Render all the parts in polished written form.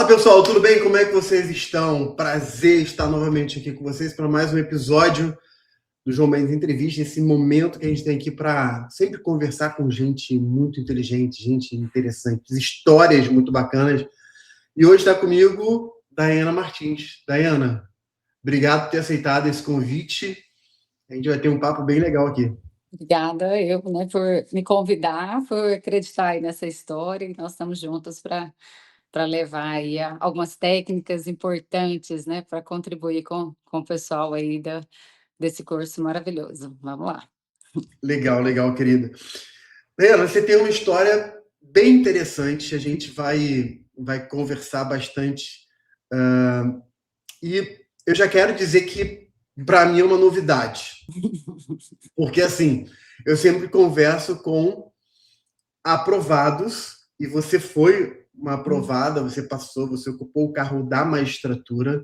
Fala pessoal, tudo bem? Como é que vocês estão? Prazer estar novamente aqui com vocês para mais um episódio do João Mendes Entrevista, esse momento que a gente tem aqui para sempre conversar com gente muito inteligente, gente interessante, histórias muito bacanas. E hoje está comigo Daiana Martins. Daiana, obrigado por ter aceitado esse convite. A gente vai ter um papo bem legal aqui. Obrigada eu, né, por me convidar, por acreditar aí nessa história, e nós estamos juntos para levar aí algumas técnicas importantes, né, para contribuir com o pessoal aí desse curso maravilhoso. Vamos lá. Legal, legal, querida. Daiana, você tem uma história bem interessante, a gente vai conversar bastante. E eu já quero dizer que, para mim, é uma novidade. Porque, assim, eu sempre converso com aprovados, e você foi uma aprovada, você passou, você ocupou o cargo da magistratura,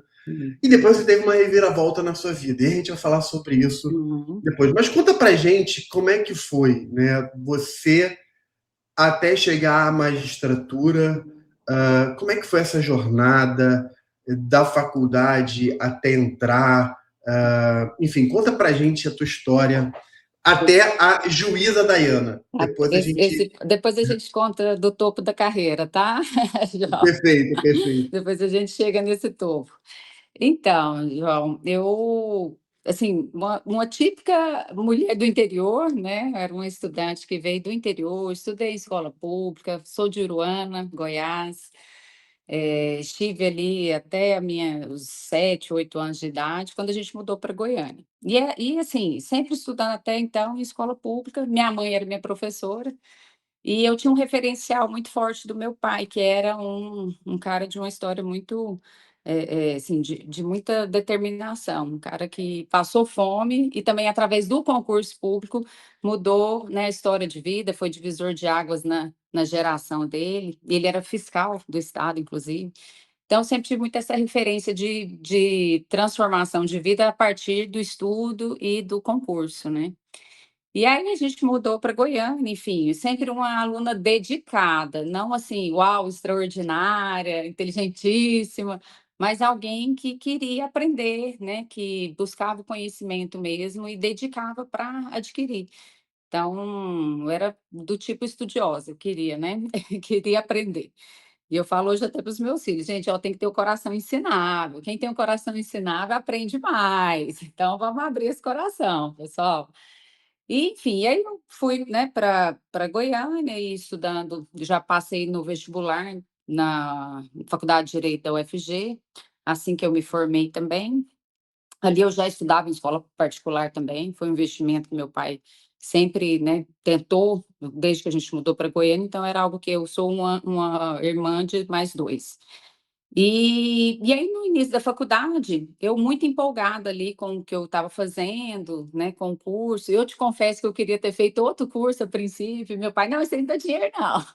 e depois você teve uma reviravolta na sua vida. E a gente vai falar sobre isso Uhum. depois. Mas conta pra gente como é que foi, né? Você até chegar à magistratura, como é que foi essa jornada da faculdade até entrar? Enfim, conta pra gente a tua história até a juíza Daiana. Depois a gente. Depois a gente conta do topo da carreira, tá, João? Perfeito, perfeito. Depois a gente chega nesse topo. Então, João, eu, assim, uma típica mulher do interior, né? Era uma estudante que veio do interior, estudei em escola pública, sou de Uruana, Goiás. Estive ali até os 7, 8 anos de idade, quando a gente mudou para Goiânia. E, assim, sempre estudando até então em escola pública. Minha mãe era minha professora, e eu tinha um referencial muito forte do meu pai, que era um cara de uma história muito, assim, de muita determinação, um cara que passou fome e também, através do concurso público, mudou, né, a história de vida, foi divisor de águas na geração dele. Ele era fiscal do estado, inclusive. Então, eu sempre tive muito essa referência de transformação de vida a partir do estudo e do concurso, né? E aí a gente mudou para Goiânia, enfim, sempre uma aluna dedicada, não assim, uau, extraordinária, inteligentíssima, mas alguém que queria aprender, né, que buscava o conhecimento mesmo e dedicava para adquirir. Então, eu era do tipo estudiosa, queria, né, queria aprender. E eu falo hoje até para os meus filhos, gente, ó, tem que ter o coração ensinável. Quem tem o coração ensinável aprende mais. Então, vamos abrir esse coração, pessoal. E, enfim, aí eu fui, né, para Goiânia e estudando, já passei no vestibular na Faculdade de Direito da UFG, assim que eu me formei também. Ali eu já estudava em escola particular também, foi um investimento que meu pai sempre, né, tentou, desde que a gente mudou para Goiânia, então era algo que eu sou uma irmã de mais dois. E aí, no início da faculdade, eu muito empolgada ali com o que eu estava fazendo, né, com o curso. Eu te confesso que eu queria ter feito outro curso a princípio. Meu pai, não, isso aí não dá dinheiro, não.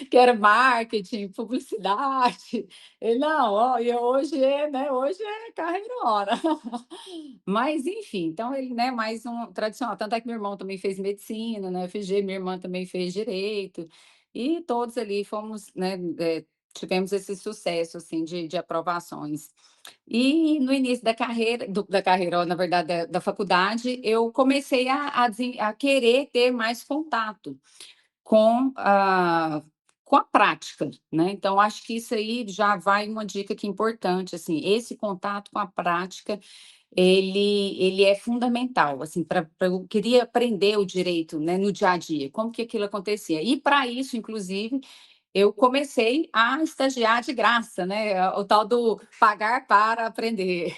Que era marketing, publicidade. Ele, não, ó, e hoje é, né, hoje é carreirona. Mas, enfim, então ele, né, mais um tradicional. Tanto é que meu irmão também fez medicina, né, FG, minha irmã também fez direito. E todos ali fomos, né, tivemos esse sucesso, assim, de aprovações. E no início da carreira, da carreira, ó, na verdade, da faculdade, eu comecei a querer ter mais contato com a prática, né. Então acho que isso aí já vai uma dica que é importante, assim, esse contato com a prática, ele é fundamental, assim, para eu queria aprender o direito, né, no dia a dia, como que aquilo acontecia. E para isso, inclusive, eu comecei a estagiar de graça, né, o tal do pagar para aprender.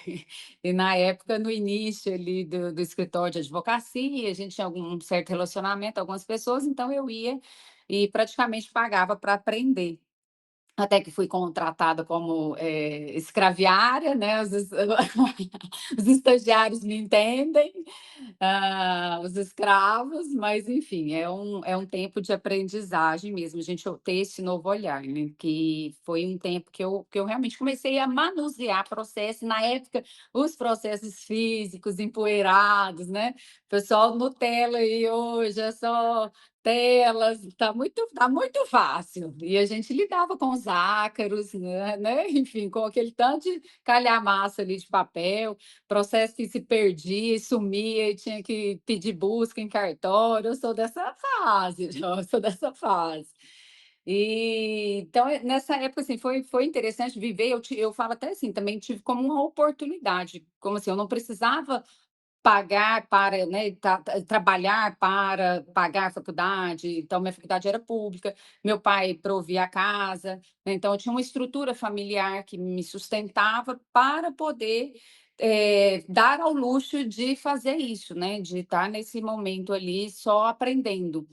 E na época, no início ali do escritório de advocacia, a gente tinha algum certo relacionamento, algumas pessoas, então eu ia e praticamente pagava para aprender. Até que fui contratada como, escraviária, né, os estagiários me entendem, os escravos, mas enfim, é um tempo de aprendizagem mesmo, a gente ter esse novo olhar, né, que foi um tempo que eu realmente comecei a manusear processo, na época, os processos físicos empoeirados, né, pessoal Nutella aí hoje é só telas, tá muito fácil. E a gente lidava com os ácaros, né, enfim, com aquele tanto de calhamaço ali de papel, processo que se perdia e sumia e tinha que pedir busca em cartório. Eu sou dessa fase, João, eu sou dessa fase. Então, nessa época, assim, foi interessante viver. Eu falo até assim, também tive como uma oportunidade, como assim, eu não precisava pagar para, né, trabalhar para pagar a faculdade. Então minha faculdade era pública, meu pai provia a casa, né, então eu tinha uma estrutura familiar que me sustentava para poder, dar ao luxo de fazer isso, né, de estar nesse momento ali só aprendendo.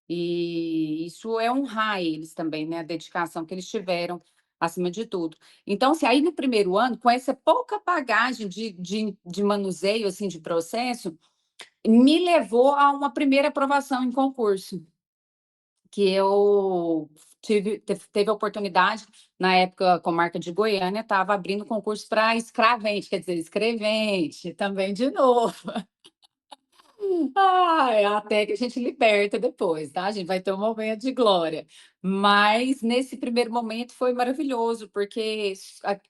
E isso é honrar eles também, né, a dedicação que eles tiveram acima de tudo. Então, assim, aí no primeiro ano, com essa pouca bagagem de manuseio, assim, de processo, me levou a uma primeira aprovação em concurso, que eu teve a oportunidade, na época, com a marca de Goiânia, estava abrindo concurso para escravente, quer dizer, escrevente, também de novo. Ai, até que a gente liberta depois, tá? A gente vai ter um momento de glória. Mas nesse primeiro momento foi maravilhoso, porque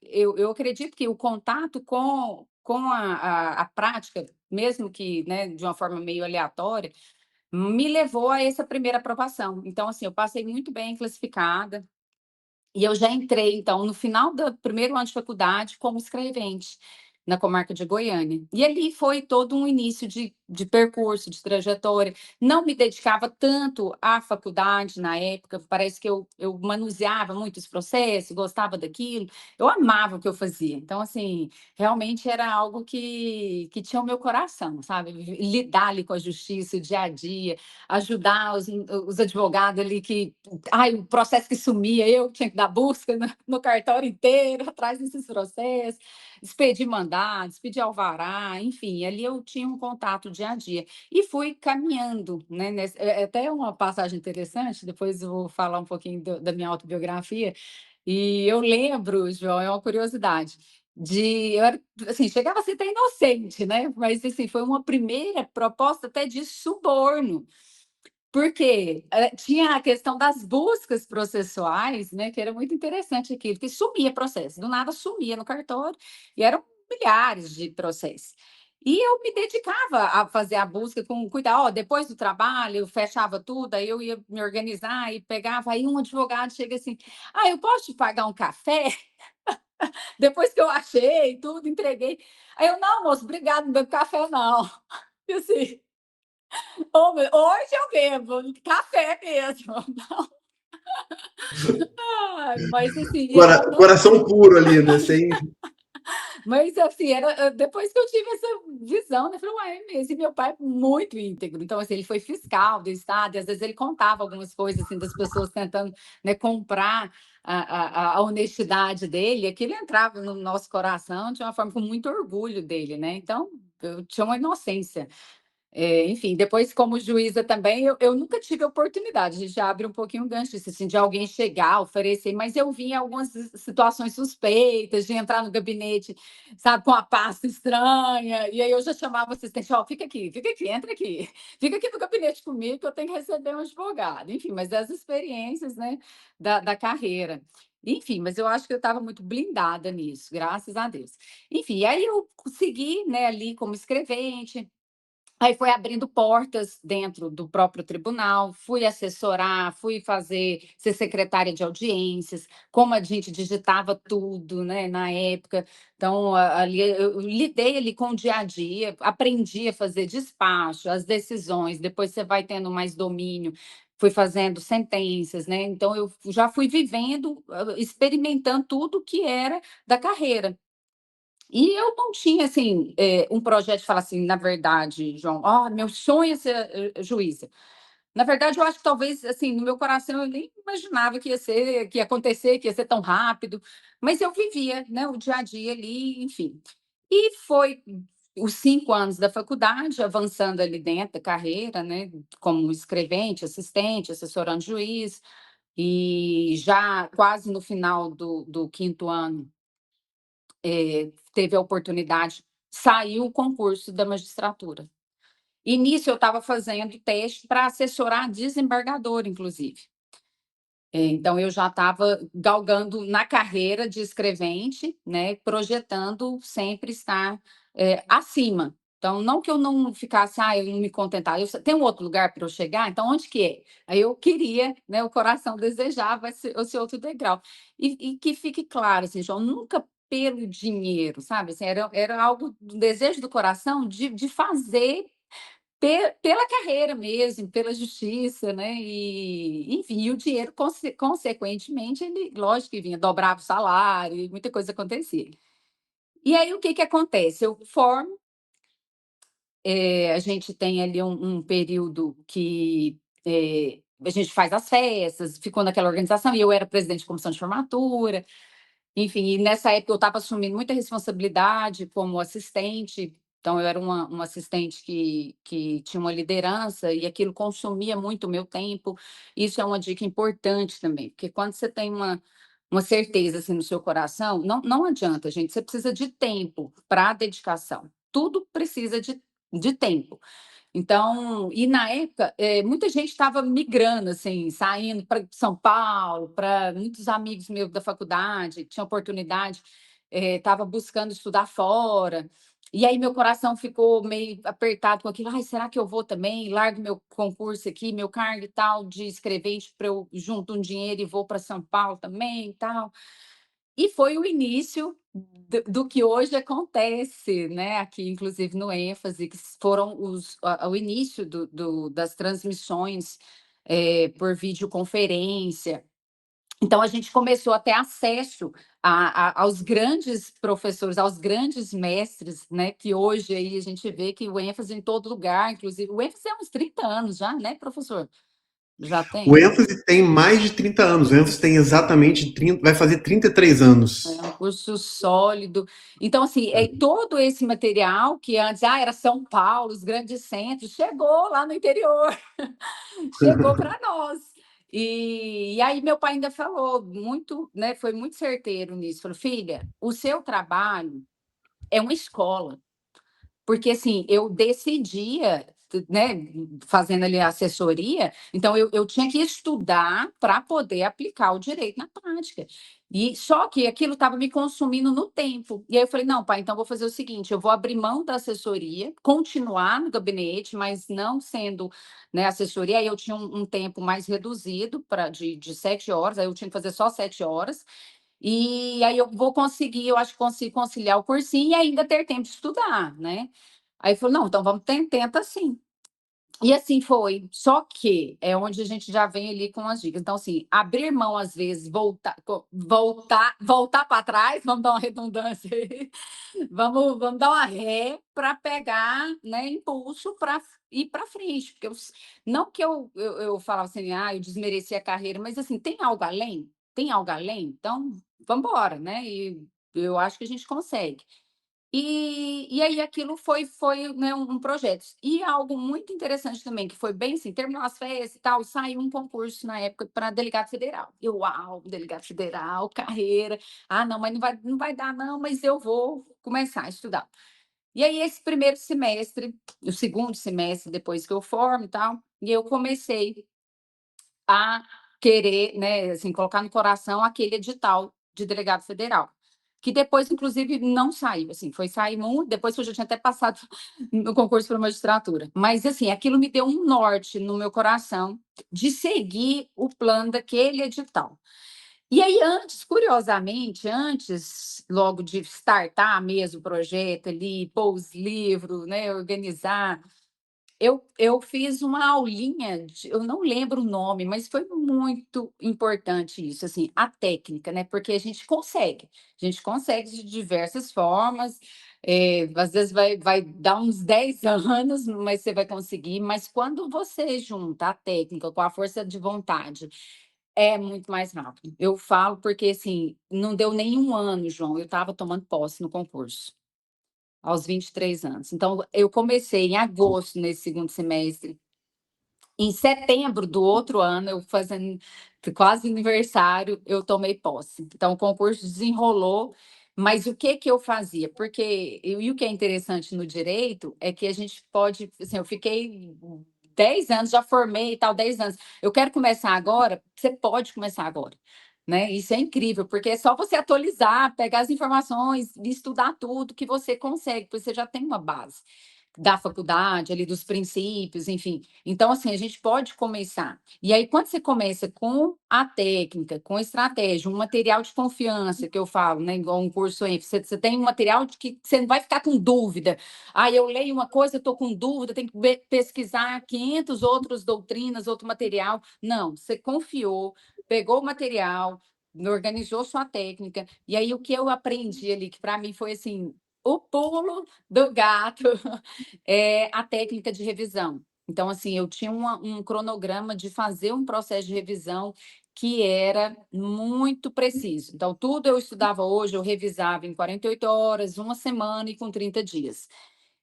eu acredito que o contato com a prática, mesmo que, né, de uma forma meio aleatória, me levou a essa primeira aprovação. Então, assim, eu passei muito bem classificada, e eu já entrei, então, no final do primeiro ano de faculdade, como escrevente, na comarca de Goiânia. E ali foi todo um início de percurso, de trajetória. Não me dedicava tanto à faculdade na época, parece que eu manuseava muito os processos, gostava daquilo, eu amava o que eu fazia. Então, assim, realmente era algo que tinha o meu coração, sabe? Lidar ali com a justiça, o dia a dia, ajudar os advogados ali que ai, o processo que sumia, eu tinha que dar busca no cartório inteiro, atrás desses processos, expedir mandado, expedir alvará, enfim, ali eu tinha um contato dia a dia. E fui caminhando, né? É até uma passagem interessante, depois eu vou falar um pouquinho da minha autobiografia. E eu lembro, João, é uma curiosidade. Eu era, assim, chegava a ser até inocente, né? Mas assim, foi uma primeira proposta até de suborno. Porque, tinha a questão das buscas processuais, né, que era muito interessante aquilo, que sumia processo, do nada sumia no cartório, e eram milhares de processos. E eu me dedicava a fazer a busca com cuidado, ó, depois do trabalho, eu fechava tudo, aí eu ia me organizar e pegava, aí um advogado chega assim: "Ah, eu posso te pagar um café?" Depois que eu achei tudo, entreguei. Aí eu: "Não, moço, obrigado, não bebo café não". E assim, hoje eu bebo café mesmo. Mas assim, eu não. Coração puro ali, né? Sem... Mas assim, depois que eu tive essa visão, né, eu falei: "Ué, é mesmo", e meu pai é muito íntegro, então assim, ele foi fiscal do estado e às vezes ele contava algumas coisas, assim, das pessoas tentando, né, comprar a honestidade dele, e aquilo entrava no nosso coração de uma forma com muito orgulho dele, né, então eu tinha uma inocência. Enfim, depois como juíza também, eu nunca tive oportunidade, a gente já abre um pouquinho o gancho disso, assim, de alguém chegar, oferecer, mas eu vi algumas situações suspeitas de entrar no gabinete, sabe, com a pasta estranha, e aí eu já chamava o assistente: "Ó, fica aqui, entra aqui, fica aqui no gabinete comigo que eu tenho que receber um advogado", enfim, mas as experiências, né, da carreira. Enfim, mas eu acho que eu estava muito blindada nisso, graças a Deus. Enfim, aí eu segui, né, ali como escrevente, aí foi abrindo portas dentro do próprio tribunal, fui assessorar, fui ser secretária de audiências, como a gente digitava tudo, né, na época. Então, ali eu lidei ali com o dia a dia, aprendi a fazer despacho, as decisões, depois você vai tendo mais domínio, fui fazendo sentenças, né? Então, eu já fui vivendo, experimentando tudo que era da carreira. E eu não tinha, assim, um projeto de falar assim, na verdade, João, ó, meu sonho é ser, juíza. Na verdade, eu acho que talvez, assim, no meu coração eu nem imaginava que ia acontecer, que ia ser tão rápido, mas eu vivia, né, o dia a dia ali, enfim. E foi os 5 anos da faculdade, avançando ali dentro da carreira, né, como escrevente, assistente, assessorando juiz, e já quase no final do 5º ano, teve a oportunidade, saiu o concurso da magistratura. E nisso eu estava fazendo teste para assessorar desembargador, inclusive. Então, eu já estava galgando na carreira de escrevente, né, projetando sempre estar acima. Então, não que eu não ficasse, eu não me contentar, tem um outro lugar para eu chegar, então onde que é? Aí eu queria, né, o coração desejava esse outro degrau. E que fique claro, assim, João, nunca pelo dinheiro, sabe? Assim, era algo do desejo do coração de fazer pela carreira mesmo, pela justiça, né, e enfim, e o dinheiro consequentemente ele lógico que vinha, dobrava o salário e muita coisa acontecia. E aí o que que acontece? Eu formo, a gente tem ali um período que, a gente faz as festas, ficou naquela organização e eu era presidente de comissão de formatura, enfim, e nessa época eu estava assumindo muita responsabilidade como assistente, então eu era uma assistente que tinha uma liderança e aquilo consumia muito o meu tempo. Isso é uma dica importante também, porque quando você tem uma certeza assim no seu coração, não adianta, gente, você precisa de tempo para dedicação. Tudo precisa de tempo. Então, e na época, muita gente estava migrando, assim, saindo para São Paulo, para muitos amigos meus da faculdade, tinha oportunidade, estava buscando estudar fora. E aí meu coração ficou meio apertado com aquilo. Ai, será que eu vou também? Largo meu concurso aqui, meu cargo e tal de escrevente para eu junto um dinheiro e vou para São Paulo também e tal. E foi o início do que hoje acontece, né, aqui inclusive no ênfase, que foram o início das transmissões, por videoconferência. Então a gente começou a ter acesso aos grandes professores, aos grandes mestres, né, que hoje aí a gente vê que o ênfase em todo lugar, inclusive o ênfase é uns 30 anos já, né, professor? Já O tem? ênfase tem mais de 30 anos. O ênfase tem exatamente 30, vai fazer 33 É anos. um curso sólido. Então, assim, todo esse material que antes, era São Paulo, os grandes centros, chegou lá no interior, chegou para nós. E aí meu pai ainda falou muito, né, foi muito certeiro nisso, falou: "Filha, o seu trabalho é uma escola". Porque, assim, eu decidia, né, fazendo ali a assessoria, então eu tinha que estudar para poder aplicar o direito na prática. E só que aquilo estava me consumindo no tempo. E aí eu falei: "Não, pai, então vou fazer o seguinte, eu vou abrir mão da assessoria, continuar no gabinete, mas não sendo, né, assessoria". Aí eu tinha um tempo mais reduzido para de 7 horas, aí eu tinha que fazer só 7 horas, e aí eu vou conseguir, eu acho que consigo conciliar o cursinho e ainda ter tempo de estudar, né. Aí ele falou: "Não, então vamos tenta sim". E assim foi, só que é onde a gente já vem ali com as dicas. Então, assim, abrir mão às vezes, voltar para trás, vamos dar uma redundância aí, vamos dar uma ré para pegar, né, impulso para ir para frente, porque não que eu falava assim: "Ah, eu desmereci a carreira", mas assim, tem algo além? Tem algo além? Então, vamos embora, né, e eu acho que a gente consegue. E aí aquilo foi, né, um projeto. E algo muito interessante também, que foi bem assim, terminou as festas e tal, saiu um concurso na época para delegado federal. Eu: "Uau, delegado federal, carreira. Ah, não, mas não vai dar não, mas eu vou começar a estudar". E aí esse primeiro semestre, o segundo semestre depois que eu formo e tal, e eu comecei a querer, né, assim, colocar no coração aquele edital de delegado federal, que depois inclusive não saiu, assim, foi sair muito depois que eu já tinha até passado no concurso para magistratura. Mas, assim, aquilo me deu um norte no meu coração de seguir o plano daquele edital. E aí antes, curiosamente, antes logo de startar mesmo o projeto ali, pôr os livros, né, organizar, eu fiz uma aulinha eu não lembro o nome, mas foi muito importante isso, assim, a técnica, né, porque a gente consegue de diversas formas, às vezes vai dar uns 10 anos, mas você vai conseguir, mas quando você junta a técnica com a força de vontade, é muito mais rápido. Eu falo porque, assim, não deu nem 1 ano, João, eu estava tomando posse no concurso. Aos 23 anos. Então, eu comecei em agosto, nesse segundo semestre. Em setembro do outro ano, eu fazendo quase aniversário, eu tomei posse. Então, o concurso desenrolou Mas o que que eu fazia? Porque e o que é interessante no direito é que a gente pode, assim, eu fiquei 10 anos, já formei e tal, 10 anos. Eu quero começar agora, você pode começar agora, né? Isso é incrível, porque é só você atualizar, pegar as informações, estudar tudo que você consegue, porque você já tem uma base da faculdade, ali dos princípios, enfim. Então, assim, a gente pode começar. E aí, quando você começa com a técnica, com a estratégia, um material de confiança, que eu falo, né, igual um curso aí, você tem um material de que você não vai ficar com dúvida. Ah, eu leio uma coisa, estou com dúvida, tenho que pesquisar 500 outras doutrinas, outro material. Não, você confiou, pegou o material, organizou sua técnica, e aí o que eu aprendi ali, que para mim foi assim, o pulo do gato, é a técnica de revisão. Então, assim, eu tinha um cronograma de fazer um processo de revisão que era muito preciso. Então, tudo eu estudava hoje, eu revisava em 48 horas, uma semana e com 30 dias.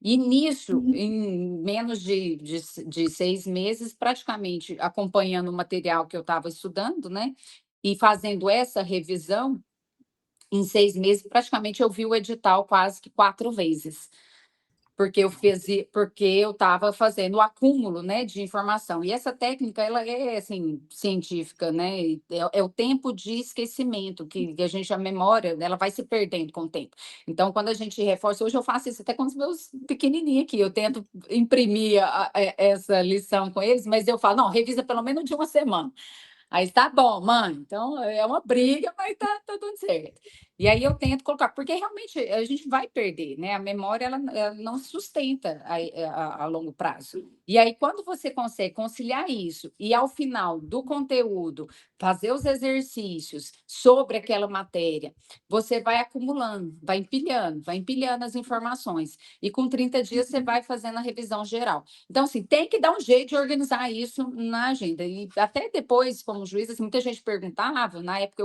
E nisso, em menos de 6 meses, praticamente acompanhando o material que eu estava estudando, né? E fazendo essa revisão, em 6 meses, praticamente eu vi o edital quase que 4 vezes porque eu estava fazendo o acúmulo, né, de informação. E essa técnica, ela é, assim, científica, né, é o tempo de esquecimento, que a gente, a memória, ela vai se perdendo com o tempo. Então, quando a gente reforça, hoje eu faço isso até com os meus pequenininhos aqui, eu tento imprimir essa lição com eles, mas eu falo, não, revisa pelo menos de uma semana. Aí tá bom, mãe. Então é uma briga, mas tá dando certo. E aí eu tento colocar, porque realmente a gente vai perder, né? A memória ela não sustenta a longo prazo. E aí, quando você consegue conciliar isso e ao final do conteúdo fazer os exercícios sobre aquela matéria, você vai empilhando as informações. E com 30 dias você vai fazendo a revisão geral. Então, assim, tem que dar um jeito de organizar isso na agenda. E até depois, como juiz, assim, muita gente perguntava, na época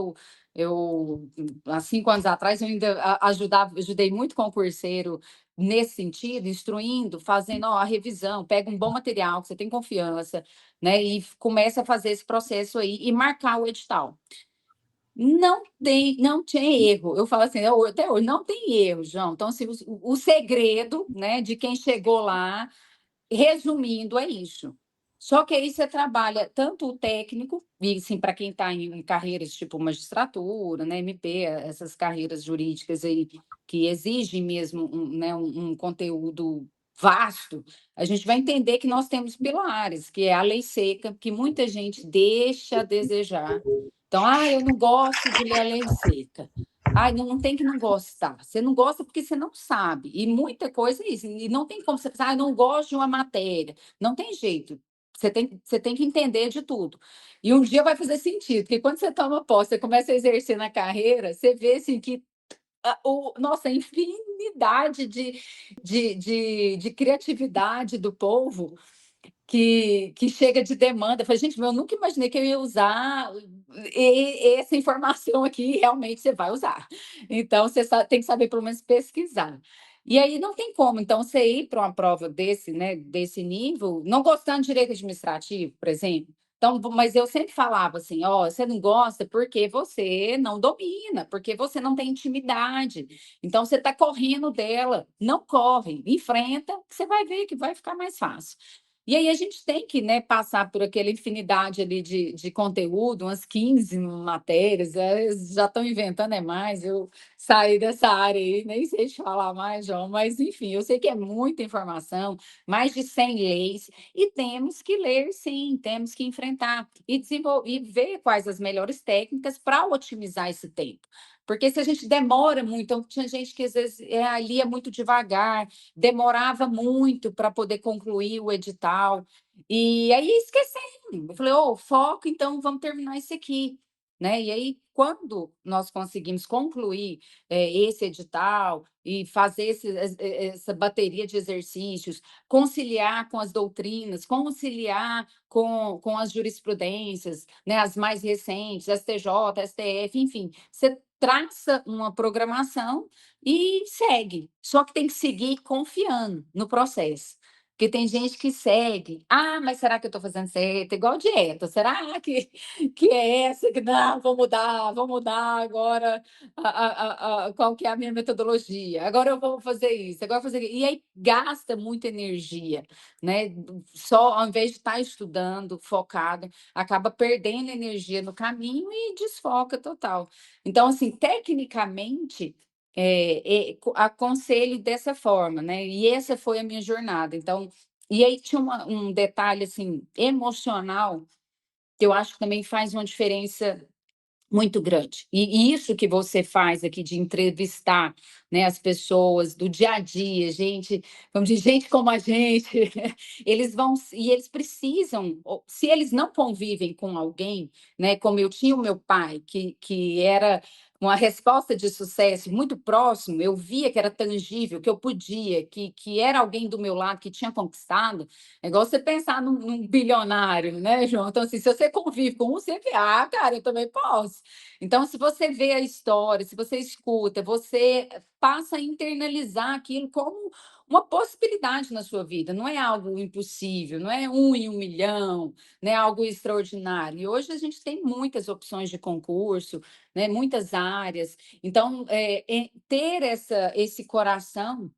há 5 anos atrás, eu ainda ajudei muito concurseiro nesse sentido, instruindo, fazendo ó, a revisão, pega um bom material que você tem confiança, né? E começa a fazer esse processo aí e marcar o edital. Não tinha erro. Eu falo assim, até hoje, não tem erro, João. Então, assim, o segredo, né, de quem chegou lá. Resumindo, é isso. Só que aí você trabalha tanto o técnico, e sim, para quem está em carreiras tipo magistratura, né, MP, essas carreiras jurídicas aí que exigem mesmo né, um conteúdo vasto, a gente vai entender que nós temos pilares, que é a lei seca, que muita gente deixa a desejar. Então, eu não gosto de ler a lei seca. Não tem que não gostar. Você não gosta porque você não sabe. E muita coisa é isso. E não tem como você pensar, eu não gosto de uma matéria. Não tem jeito. Você tem que entender de tudo. E um dia vai fazer sentido, porque quando você toma posse, você começa a exercer na carreira, você vê assim, que nossa, a infinidade de criatividade do povo que chega de demanda. Eu falei, gente, mas eu nunca imaginei que eu ia usar essa informação aqui, realmente você vai usar. Então, você tem que saber, pelo menos, pesquisar. E aí não tem como, então, você ir para uma prova desse, né, desse nível, não gostando de direito administrativo, por exemplo. Então, mas eu sempre falava assim, ó, você não gosta porque você não domina, porque você não tem intimidade. Então, você está correndo dela, não corre, enfrenta, que você vai ver que vai ficar mais fácil. E aí a gente tem que, né, passar por aquela infinidade ali de conteúdo, umas 15 matérias, já estão inventando mais, eu saí dessa área aí, nem sei te falar mais, João, mas enfim, eu sei que é muita informação, mais de 100 leis, e temos que ler sim, temos que enfrentar e desenvolver, e ver quais as melhores técnicas para otimizar esse tempo. Porque se a gente demora muito, então tinha gente que às vezes lia muito devagar, demorava muito para poder concluir o edital. E aí esquecendo. Eu falei, foco, então vamos terminar isso aqui. Né? E aí, quando nós conseguimos concluir esse edital e fazer essa bateria de exercícios, conciliar com as doutrinas, conciliar com as jurisprudências, né, as mais recentes, STJ, STF, enfim, você traça uma programação e segue. Só que tem que seguir confiando no processo. Porque tem gente que segue. Ah, mas será que eu estou fazendo certo? Igual dieta. Será que é essa? Que não, vou mudar agora qual que é a minha metodologia. Agora eu vou fazer isso, agora eu vou fazer aquilo. E aí gasta muita energia, né? Só ao invés de estar estudando, focado, acaba perdendo energia no caminho e desfoca total. Então, assim, tecnicamente, aconselho dessa forma, né? E essa foi a minha jornada. Então, e aí tinha um detalhe assim emocional que eu acho que também faz uma diferença muito grande. E isso que você faz aqui de entrevistar, né, as pessoas do dia a dia, gente, vamos dizer, gente como a gente, eles vão e eles precisam, se eles não convivem com alguém, né, como eu tinha o meu pai, que era uma resposta de sucesso muito próximo, eu via que era tangível, que eu podia, que era alguém do meu lado que tinha conquistado, é igual você pensar num bilionário, né, João? Então, assim, se você convive com um, você vê, ah, cara, eu também posso. Então, se você vê a história, se você escuta, você passa a internalizar aquilo como uma possibilidade na sua vida, não é algo impossível, não é 1 em 1 milhão, não é algo extraordinário. E hoje a gente tem muitas opções de concurso, né, muitas áreas. Então, ter esse coração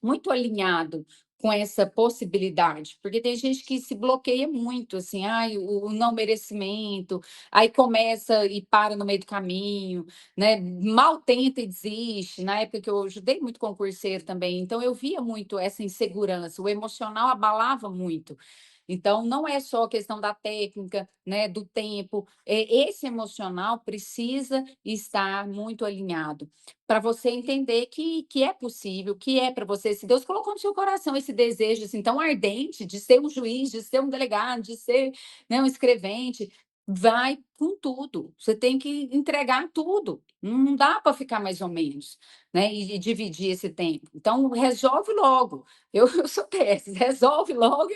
muito alinhado com essa possibilidade, porque tem gente que se bloqueia muito, assim, ai, o não merecimento, aí começa e para no meio do caminho, né? Mal tenta e desiste. Na época que eu ajudei muito concurseiro também, então eu via muito essa insegurança, o emocional abalava muito. Então, não é só a questão da técnica, né, do tempo, esse emocional precisa estar muito alinhado para você entender que é possível, que é para você. Se Deus colocou no seu coração esse desejo assim, tão ardente de ser um juiz, de ser um delegado, de ser, né, um escrevente, vai com tudo. Você tem que entregar tudo. Não dá para ficar mais ou menos, né? E dividir esse tempo. Então, resolve logo. Eu sou dessas, resolve logo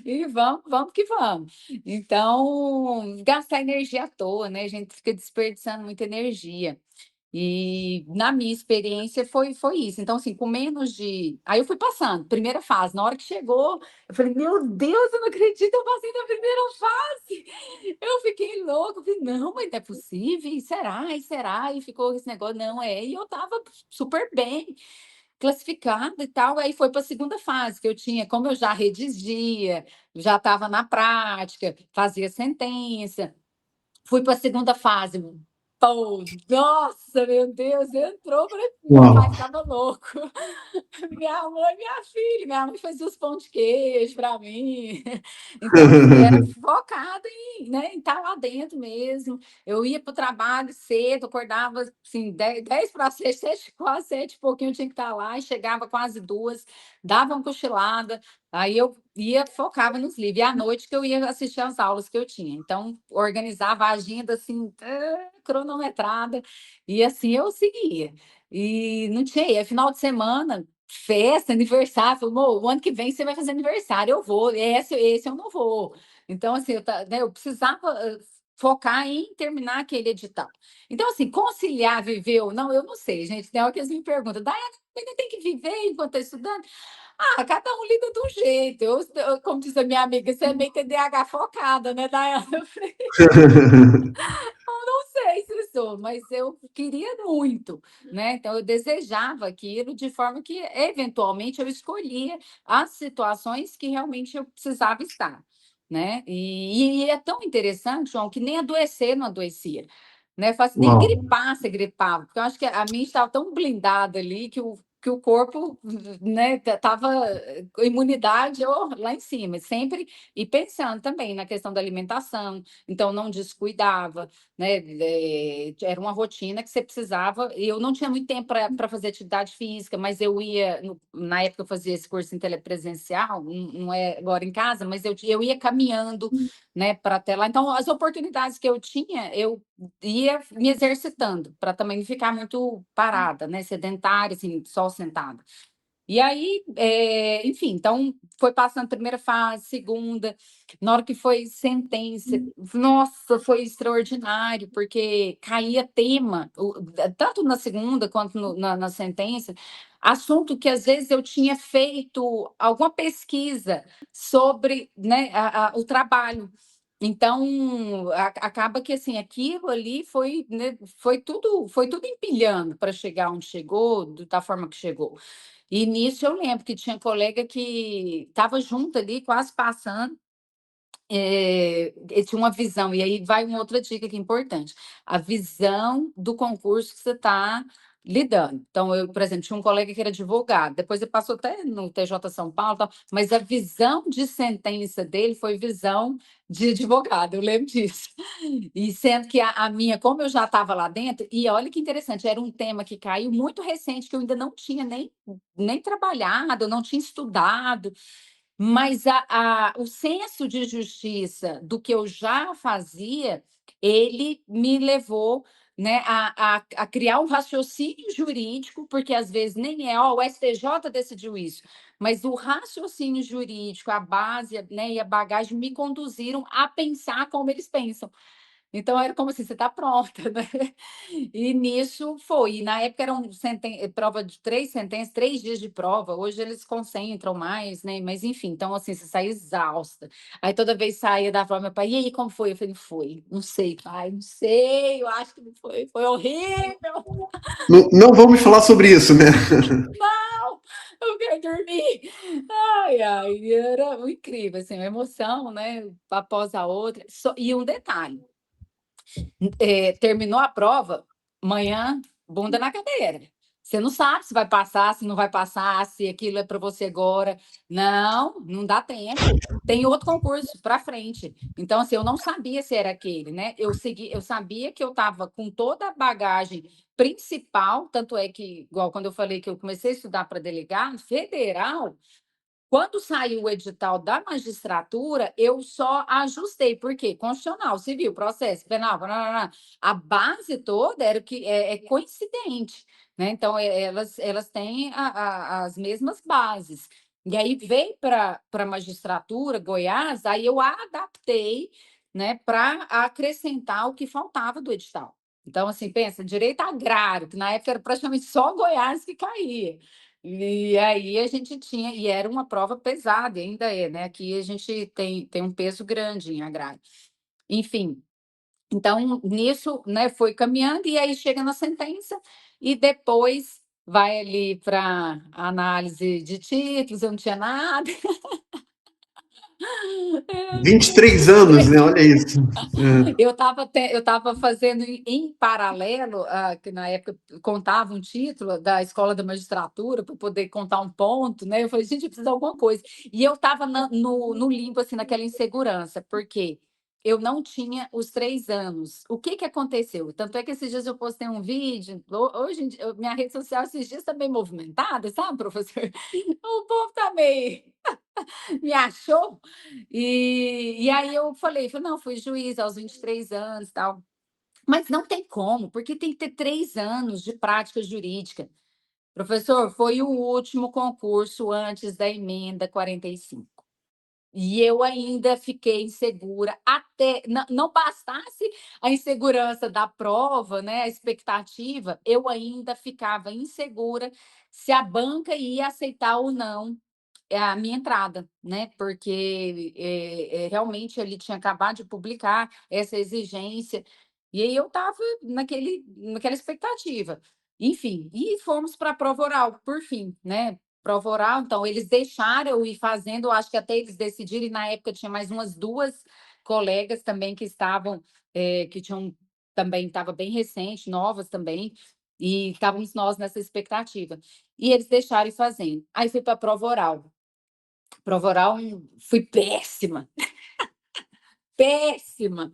e vamos que vamos. Então, gastar energia à toa, né? A gente fica desperdiçando muita energia. E na minha experiência foi isso. Então, assim, com menos de aí eu fui passando, primeira fase, na hora que chegou, eu falei: "Meu Deus, eu não acredito, eu passei da primeira fase". Eu fiquei louca, eu falei: "Não, mas não é possível, e será, e será?". E ficou esse negócio, não, e eu estava super bem, classificada e tal, aí foi para a segunda fase, que eu tinha como eu já redigia, já estava na prática, fazia sentença, fui para a segunda fase. Pô, nossa, meu Deus, entrou, falei, meu pai Uau! ficava louco. Minha mãe, minha mãe fazia os pão de queijo para mim. Então, assim, era focada em, né, em estar lá dentro mesmo. Eu ia para o trabalho cedo, acordava assim, 10 para 6, 7, quase 7, e pouquinho eu tinha que estar lá, e chegava quase 2, dava uma cochilada, aí eu ia, focava nos livros. E à noite que eu ia assistir às aulas que eu tinha. Então, organizava a agenda assim, cronometrada, e assim eu seguia. E não tinha, e final de semana, festa, aniversário, falou, "Mô, o ano que vem você vai fazer aniversário, eu vou, esse eu não vou". Então, assim, né, eu precisava focar em terminar aquele edital. Então, assim, conciliar viver ou não, eu não sei, gente. Tem hora que eles me perguntam, Daiane, ainda tem que viver enquanto está estudando? Ah, cada um lida de um jeito. Como diz a minha amiga, você é meio TDAH focada, né, Daiane? Não sei se sou, mas eu queria muito, né? Então eu desejava aquilo de forma que, eventualmente, eu escolhia as situações que realmente eu precisava estar, né? E é tão interessante, João, que nem adoecer não adoecia. Né? Nem Uau! gripar se gripava, porque eu acho que a minha estava tão blindada ali que o corpo, né, tava com imunidade lá em cima, sempre, e pensando também na questão da alimentação, então não descuidava, né? Era uma rotina que você precisava. E eu não tinha muito tempo para fazer atividade física, mas eu ia, na época eu fazia esse curso em telepresencial, não é agora em casa, mas eu ia caminhando, né, para até lá. Então, as oportunidades que eu tinha, eu ia me exercitando, para também não ficar muito parada, né, sedentária, assim, só sentada. E aí, enfim, então foi passando a primeira fase, segunda, na hora que foi sentença, nossa, foi extraordinário, porque caía tema, tanto na segunda quanto na sentença, assunto que às vezes eu tinha feito alguma pesquisa sobre, né, o trabalho. Então, acaba que assim, aquilo ali foi, né, foi tudo empilhando para chegar onde chegou, da forma que chegou. E nisso eu lembro que tinha colega que estava junto ali, quase passando, ele tinha uma visão, e aí vai uma outra dica que é importante, a visão do concurso que você está lidando. Então, eu, por exemplo, tinha um colega que era advogado, depois ele passou até no TJ São Paulo, e tal, mas a visão de sentença dele foi visão de advogado, eu lembro disso. E sendo que a minha, como eu já estava lá dentro, e olha que interessante, era um tema que caiu muito recente, que eu ainda não tinha nem trabalhado, eu não tinha estudado, mas o senso de justiça do que eu já fazia, ele me levou, né, a criar um raciocínio jurídico, porque às vezes nem é, ó, o STJ decidiu isso, mas o raciocínio jurídico, a base, né, e a bagagem me conduziram a pensar como eles pensam. Então era como assim: "Você está pronta", né. E nisso foi. E na época eram prova de 3 sentenças, 3 dias de prova, hoje eles concentram mais, né, mas enfim, então assim, você sai exausta. Aí toda vez saía da prova, meu pai: "E aí, como foi?" Eu falei: "Não foi, não sei pai, não sei, eu acho que não foi, foi horrível, Não, não vamos falar sobre isso, né? não, eu quero dormir". Ai, ai, era incrível, assim, uma emoção, né, após a outra. E um detalhe, terminou a prova, manhã, bunda na cadeira. Você não sabe se vai passar, se não vai passar, se aquilo é para você agora. Não, não dá tempo. Tem outro concurso para frente. Então, assim, eu não sabia se era aquele, né? Eu sabia que eu estava com toda a bagagem principal, tanto é que, igual quando eu falei que eu comecei a estudar para delegado federal, quando saiu o edital da magistratura, eu só ajustei, porque constitucional, civil, processo, penal, parará, a base toda era o que é coincidente, né? Então, elas têm as mesmas bases. E aí veio para a magistratura, Goiás, aí eu adaptei, né, para acrescentar o que faltava do edital. Então, assim, pensa, direito agrário, que na época era praticamente só Goiás que caía. E aí a gente tinha, e era uma prova pesada, e ainda é, né? Aqui a gente tem um peso grande em agrário. Enfim, então nisso, né, foi caminhando, e aí chega na sentença, e depois vai ali para análise de títulos, eu não tinha nada, 23 anos, né? Olha isso. É. eu estava fazendo em paralelo, que na época contava um título da Escola da Magistratura para poder contar um ponto, né? Eu falei, gente, eu preciso de alguma coisa. E eu estava no limbo, assim, naquela insegurança, porque eu não tinha os 3 anos. O que que aconteceu? Tanto é que esses dias eu postei um vídeo, hoje em dia, minha rede social esses dias está bem movimentada, sabe, professor? O povo está meio me achou. E aí eu falei: "Não, fui juiz aos 23 anos, tal". Mas não tem como, porque tem que ter 3 anos de prática jurídica. Professor, foi o último concurso antes da emenda 45. E eu ainda fiquei insegura, até não bastasse a insegurança da prova, né, a expectativa, eu ainda ficava insegura se a banca ia aceitar ou não a minha entrada, né, porque, realmente ele tinha acabado de publicar essa exigência, e aí eu estava naquela expectativa. Enfim, e fomos para a prova oral, por fim, né, prova oral, então eles deixaram eu ir fazendo, eu acho que até eles decidirem, na época tinha mais umas 2 colegas também que estavam, que tinham também estava bem recente, novas também, e estávamos nós nessa expectativa. E eles deixaram ir fazendo. Aí fui para a prova oral. Prova oral, fui péssima, péssima.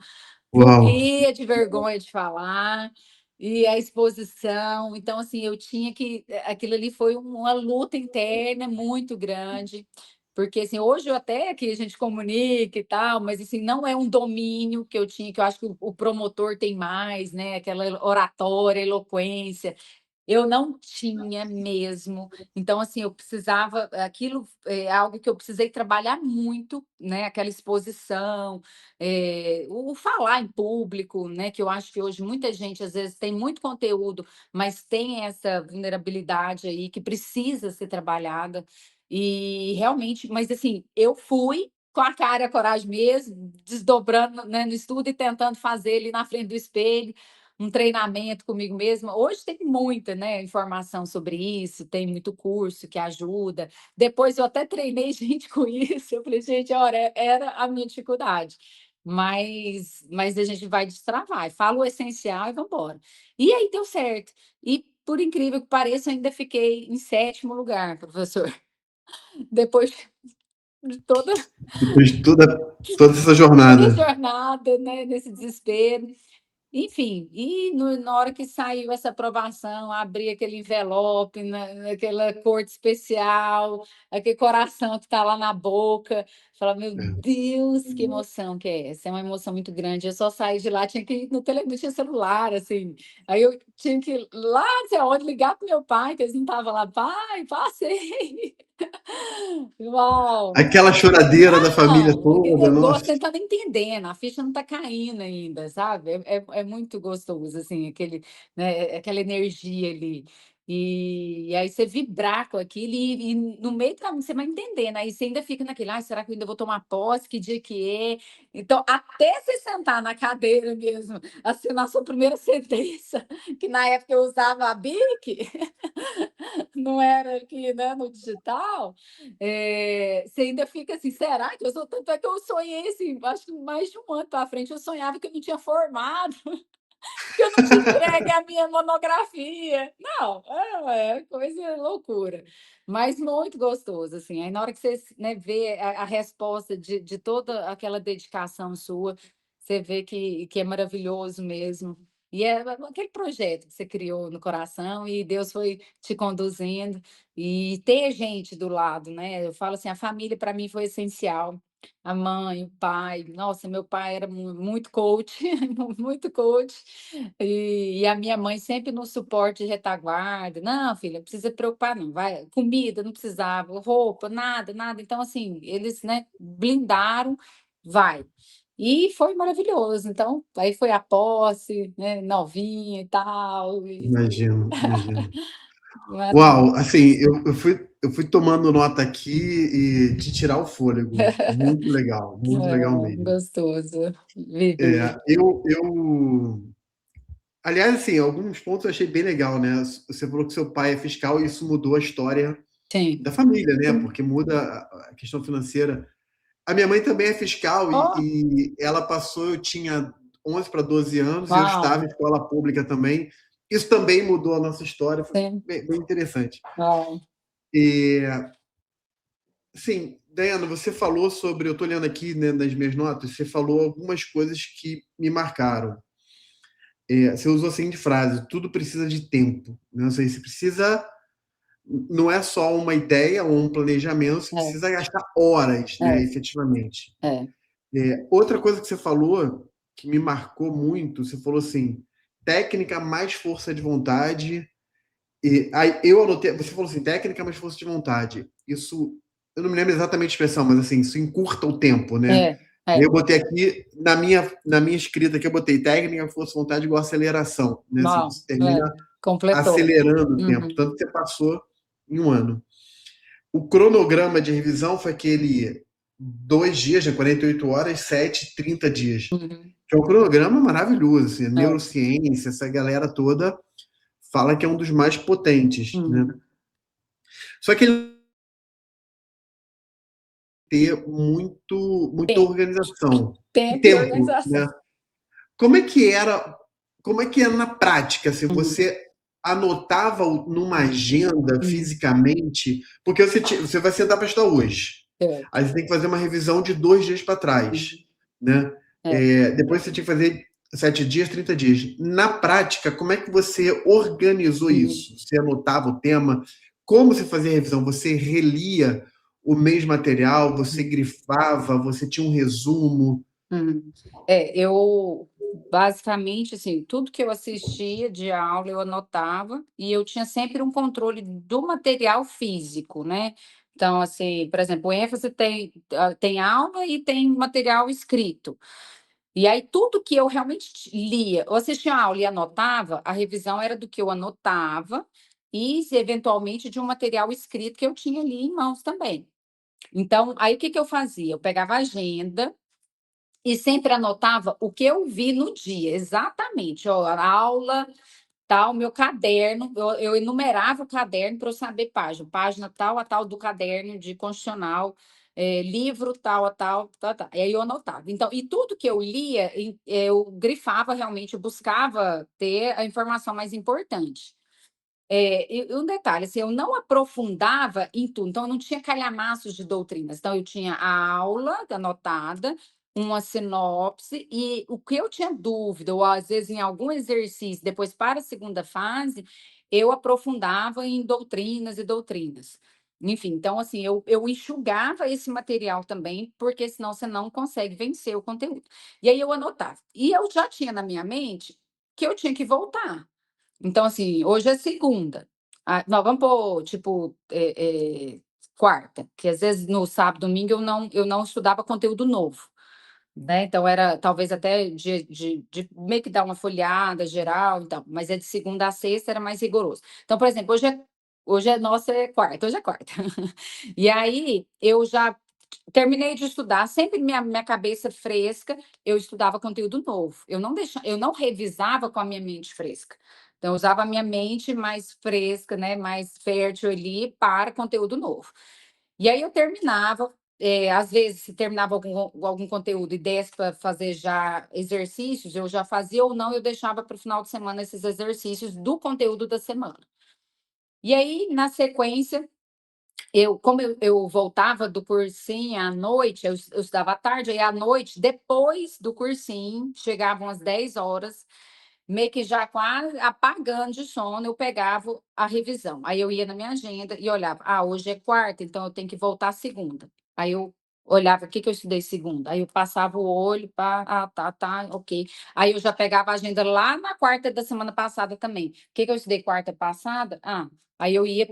Uau. Morria de vergonha de falar, e a exposição, então, assim, eu tinha que aquilo ali foi uma luta interna muito grande, porque, assim, hoje eu até que a gente comunica e tal, mas, assim, não é um domínio que eu tinha, que eu acho que o promotor tem mais, né, aquela oratória, eloquência. Eu não tinha mesmo. Então, assim, eu precisava aquilo é algo que eu precisei trabalhar muito, né, aquela exposição, o falar em público, né, que eu acho que hoje muita gente, às vezes, tem muito conteúdo, mas tem essa vulnerabilidade aí que precisa ser trabalhada. E realmente mas, assim, eu fui com a cara e a coragem mesmo, desdobrando, né, no estudo e tentando fazer ali na frente do espelho, um treinamento comigo mesma. Hoje tem muita, né, informação sobre isso, tem muito curso que ajuda. Depois eu até treinei gente com isso. Eu falei, gente, olha, era a minha dificuldade. Mas a gente vai destravar, fala o essencial e vamos embora. E aí deu certo. E, por incrível que pareça, eu ainda fiquei em sétimo lugar, professor. Depois de Depois de toda essa toda a jornada. jornada, né, nesse desespero. Enfim, e na hora que saiu essa aprovação, abri aquele envelope naquela corte especial, aquele coração que está lá na boca, fala: "Meu É. Deus, que emoção que é essa", é uma emoção muito grande. Eu só saí de lá, tinha que ir no tele não tinha celular, assim, aí eu tinha que ir lá não sei aonde, ligar para o meu pai, que eles não estavam lá: "Pai, passei". Uau! Aquela choradeira da família Não, toda, eu nossa. gosto tentando entender, a ficha não está caindo ainda, sabe. É muito gostoso, assim, aquele, né, aquela energia ali. E aí você vibrar com aquilo e no meio do caminho você vai entendendo, aí você ainda fica naquele: "Ai, será que eu ainda vou tomar posse? Que dia que é?". Então, até você sentar na cadeira mesmo, assinar sua primeira sentença, que na época eu usava a Bic, não era aqui, né, no digital, você ainda fica assim: "Será que eu sou?". Tanto é que eu sonhei, assim, acho que mais de um ano para frente, eu sonhava que eu não tinha formado, que eu não tinha entregue a minha monografia. Não, é coisa loucura, mas muito gostoso, assim. Aí na hora que você, né, vê a resposta de toda aquela dedicação sua, você vê que é maravilhoso mesmo. E é aquele projeto que você criou no coração e Deus foi te conduzindo, e ter gente do lado, né. Eu falo assim, a família para mim foi essencial. A mãe, o pai, nossa, meu pai era muito coach, muito coach, e a minha mãe sempre no suporte de retaguarda: "Não, filha, não precisa preocupar não, vai comida não precisava, roupa, nada, nada". Então, assim, eles, né, blindaram, vai. E foi maravilhoso. Então, aí foi a posse, né, novinha e tal, e Imagino, imagino. maravilhoso. Uau, assim, eu fui tomando nota aqui e de tirar o fôlego. Muito legal mesmo. Gostoso viver. Aliás, assim, alguns pontos eu achei bem legal, né? Você falou que seu pai é fiscal e isso mudou a história Sim. da família, né? Porque muda a questão financeira. A minha mãe também é fiscal Ó, e ela passou, eu tinha 11 para 12 anos e eu uau, estava em escola pública também. Isso também mudou a nossa história, foi sim, bem interessante. uau, E, sim, Dayana, você falou sobre, eu estou olhando aqui, né, nas minhas notas, você falou algumas coisas que me marcaram. Você usou a seguinte frase: tudo precisa de tempo. Não sei se precisa, não é só uma ideia ou um planejamento, você é, precisa gastar horas, né, é, efetivamente. é, Outra coisa que você falou, que me marcou muito, você falou assim: técnica mais força de vontade. E aí eu anotei, você falou assim: técnica mais força de vontade. Isso, eu não me lembro exatamente a expressão, mas assim, isso encurta o tempo, né? é, é, Eu botei aqui, na minha escrita aqui, eu botei técnica, força de vontade igual aceleração, né? Assim, uau, você termina completou. acelerando o tempo, Uhum, tanto que você passou em um ano. O cronograma de revisão foi aquele 2 dias, né, 48 horas, 7, 30 dias. uhum, Que é um cronograma maravilhoso, assim, a é, neurociência, essa galera toda fala que é um dos mais potentes, né? uhum. Só que ele ter muita Tempo, organização e tempo e tempo, organização. né? Como é que era, como é que era na prática? Se Uhum, você anotava numa agenda uhum, fisicamente, porque você vai sentar para estudar hoje. é, Aí você tem que fazer uma revisão de 2 dias para trás, uhum, né? é, Depois você tinha que fazer 7 dias, 30 dias. Na prática, como é que você organizou uhum, isso? Você anotava o tema? Como você fazia a revisão? Você relia o mesmo material? Você uhum, grifava? Você tinha um resumo? uhum. É, eu basicamente, assim, tudo que eu assistia de aula eu anotava e eu tinha sempre um controle do material físico, né. Então, assim, por exemplo, o ênfase tem aula e tem material escrito. E aí tudo que eu realmente lia, ou assistia a aula e anotava, a revisão era do que eu anotava e, se eventualmente, de um material escrito que eu tinha ali em mãos também. Então, aí o que que eu fazia? Eu pegava a agenda e sempre anotava o que eu vi no dia, exatamente, ó, a aula tal, meu caderno, eu enumerava o caderno para eu saber página tal a tal do caderno de constitucional, livro tal a tal, tal, tal. E aí eu anotava. Então, e tudo que eu lia, eu grifava realmente, eu buscava ter a informação mais importante. E um detalhe, assim, eu não aprofundava em tudo, então eu não tinha calhamaços de doutrinas, então eu tinha a aula anotada, uma sinopse, e o que eu tinha dúvida, ou às vezes em algum exercício, depois para a segunda fase, eu aprofundava em doutrinas e doutrinas. Enfim, então assim, eu enxugava esse material também, porque senão você não consegue vencer o conteúdo. E aí eu anotava. E eu já tinha na minha mente que eu tinha que voltar. Então, assim, hoje é segunda. Ah, não, vamos pôr, tipo, quarta, que às vezes no sábado, domingo eu não estudava conteúdo novo, né? Então era talvez até de meio que dar uma folheada geral, então, mas é de segunda a sexta era mais rigoroso. Então, por exemplo, hoje é nossa é quarta, hoje é quarta. E aí eu já terminei de estudar, sempre minha cabeça fresca, eu estudava conteúdo novo. Eu não revisava com a minha mente fresca. Então, eu usava a minha mente mais fresca, né, mais fértil ali para conteúdo novo. E aí eu terminava, às vezes, se terminava algum conteúdo e desse para fazer já exercícios, eu já fazia ou não, eu deixava para o final de semana esses exercícios do conteúdo da semana. E aí, na sequência, como eu voltava do cursinho à noite, eu estudava à tarde, aí à noite, depois do cursinho, chegavam às 10 horas, meio que já quase apagando de sono, eu pegava a revisão. Aí eu ia na minha agenda e olhava, hoje é quarta, então eu tenho que voltar segunda. Aí eu olhava, o que que eu estudei segunda? Aí eu passava o olho, pá, tá, ok. Aí eu já pegava a agenda lá na quarta da semana passada também. O que que eu estudei quarta passada? Aí eu ia,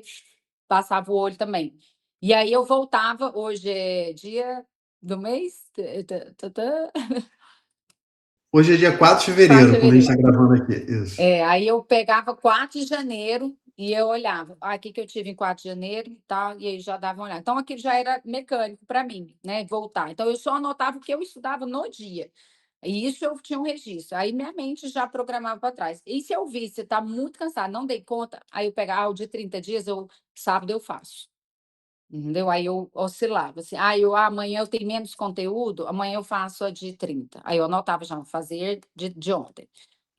passava o olho também. E aí eu voltava, hoje é dia do mês, Hoje é dia 4 de 4 de fevereiro, quando a gente fevereiro. está gravando aqui. Isso. Aí eu pegava 4 de janeiro e eu olhava, o que que eu tive em 4 de janeiro e tal, e aí já dava uma olhada. Então aquilo já era mecânico para mim, né, voltar. Então eu só anotava o que eu estudava no dia. E isso eu tinha um registro. Aí minha mente já programava para trás. E se eu visse, tá muito cansado, não dei conta, aí eu pegava, o de 30 dias, sábado eu faço. Entendeu? Aí eu oscilava, assim, amanhã eu tenho menos conteúdo, amanhã eu faço a de 30. Aí eu anotava já, vou fazer de ontem,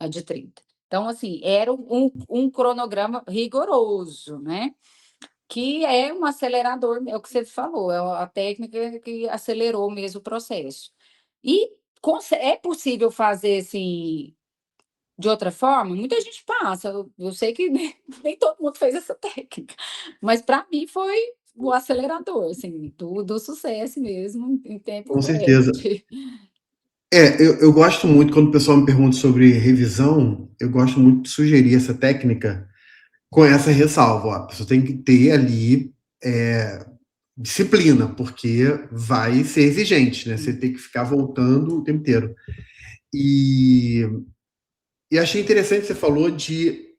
a de 30. Então, assim, era um cronograma rigoroso, né? Que é um acelerador, é o que você falou, é a técnica que acelerou mesmo o processo. E é possível fazer assim de outra forma? Muita gente passa, eu sei que nem todo mundo fez essa técnica, mas para mim foi o acelerador, assim, do sucesso mesmo, em tempo Com certeza. recorde. Eu gosto muito, quando o pessoal me pergunta sobre revisão, eu gosto muito de sugerir essa técnica com essa ressalva. Ó, a pessoa tem que ter ali disciplina, porque vai ser exigente, né? Você tem que ficar voltando o tempo inteiro. E, e achei interessante que você falou de.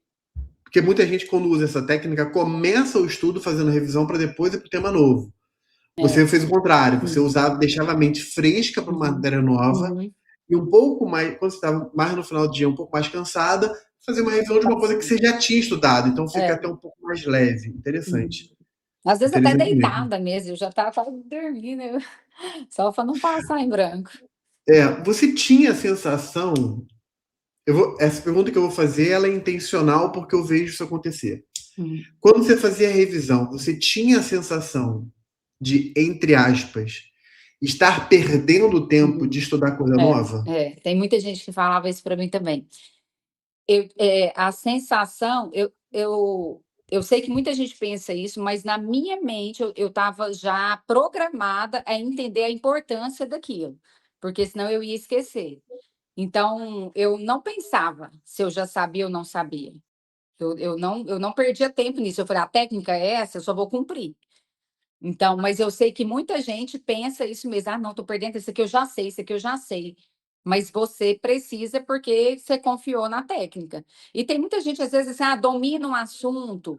Porque muita gente, quando usa essa técnica, começa o estudo fazendo revisão para depois ir para o tema novo. É. Você fez o contrário, você Uhum, usava, deixava a mente fresca para uma uhum, matéria nova uhum. e um pouco mais, quando você estava mais no final do dia, um pouco mais cansada, fazer uma revisão de uma coisa que você já tinha estudado, então fica É. até um pouco mais leve. Uhum. Interessante. Às vezes até Interessante mesmo. deitada mesmo, eu já estava quase dormindo, só para não passar em branco. Você tinha a sensação. Essa pergunta que eu vou fazer, ela é intencional porque eu vejo isso acontecer. Uhum, Quando você fazia a revisão, você tinha a sensação de, entre aspas, estar perdendo tempo uhum. de estudar coisa nova? Tem muita gente que falava isso para mim também. A sensação, eu sei que muita gente pensa isso, mas na minha mente eu estava já programada a entender a importância daquilo, porque senão eu ia esquecer. Então, eu não pensava se eu já sabia ou não sabia. Eu não perdia tempo nisso. Eu falei: "A técnica é essa, eu só vou cumprir". Então, mas eu sei que muita gente pensa isso mesmo: "Ah, não, estou perdendo, isso aqui eu já sei, isso aqui eu já sei". Mas você precisa, porque você confiou na técnica. E tem muita gente, às vezes, assim: "Ah, domina um assunto".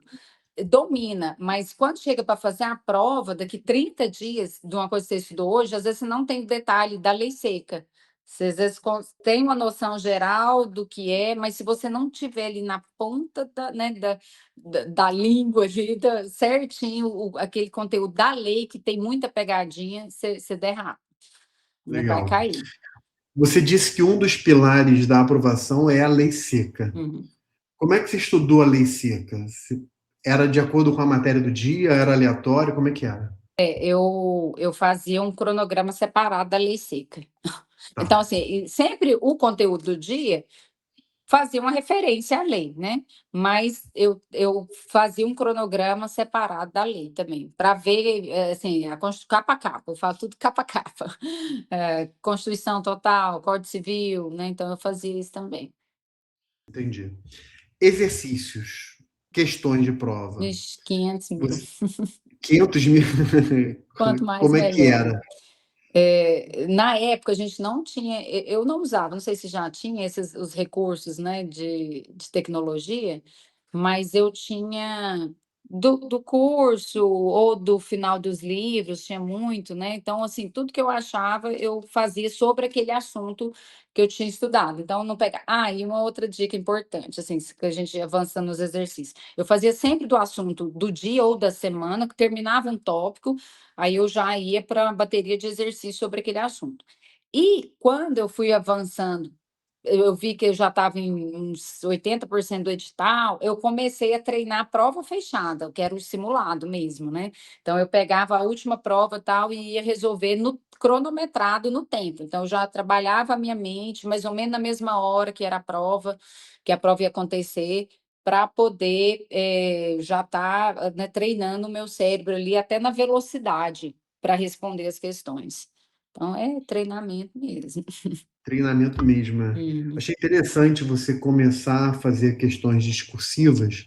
Domina, mas quando chega para fazer a prova, daqui 30 dias de uma coisa que você estudou hoje, às vezes você não tem o detalhe da lei seca. Você às vezes tem uma noção geral do que é, mas se você não tiver ali na ponta da, né, da língua ali, certinho, aquele conteúdo da lei, que tem muita pegadinha, você derrapa, né, vai Legal. cair. Você disse que um dos pilares da aprovação é a lei seca. Uhum. Como é que você estudou a lei seca? Era de acordo com a matéria do dia? Era aleatório? Como é que era? Eu fazia um cronograma separado da lei seca. Então, Tá. assim, e sempre o conteúdo do dia fazia uma referência à lei, né, mas eu fazia um cronograma separado da lei também, para ver, assim, a capa a capa, eu falo tudo capa a capa. Constituição total, Código Civil, né, então eu fazia isso também. Entendi. Exercícios, questões de prova. Vixe, 500.000. Você, 500 mil. Quanto mais, Como é que melhor. era? Na época a gente não tinha, eu não usava, não sei se já tinha esses os recursos, né, de tecnologia, mas eu tinha do curso ou do final dos livros, tinha muito, né, então, assim, tudo que eu achava, eu fazia sobre aquele assunto que eu tinha estudado, então não pega e uma outra dica importante, assim, que a gente avança nos exercícios, eu fazia sempre do assunto do dia ou da semana, que terminava um tópico. Aí eu já ia para a bateria de exercício sobre aquele assunto. E quando eu fui avançando, eu vi que eu já estava em uns 80% do edital, eu comecei a treinar a prova fechada, que era o simulado mesmo, né. Então eu pegava a última prova, tal, e ia resolver no cronometrado no tempo. Então eu já trabalhava a minha mente mais ou menos na mesma hora que era a prova, que a prova ia acontecer, para poder, já estar, né, treinando o meu cérebro ali até na velocidade, para responder as questões. Então é treinamento mesmo. Treinamento mesmo. Uhum. Achei interessante você começar a fazer questões discursivas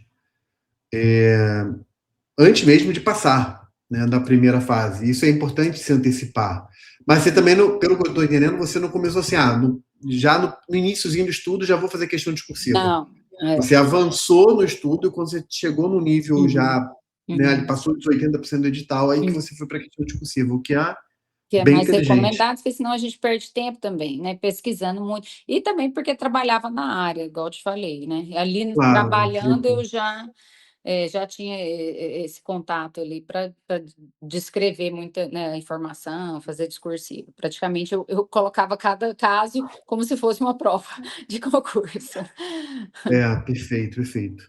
antes mesmo de passar, né, da primeira fase. Isso é importante se antecipar. Mas você também, não, pelo que eu estou entendendo, você não começou assim, já no iníciozinho do estudo já vou fazer questão discursiva. Não, é. Você avançou no estudo e quando você chegou no nível Uhum, já, né, ele uhum, passou dos 80% do edital, aí que uhum. você foi para a questão discursiva, o que é Que é bem mais inteligente. recomendado, porque senão a gente perde tempo também, né, pesquisando muito. E também porque trabalhava na área, igual eu te falei, né. Ali Claro. trabalhando eu já tinha esse contato ali para descrever muita, né, informação, fazer discursivo. Praticamente eu colocava cada caso como se fosse uma prova de concurso. Perfeito, perfeito.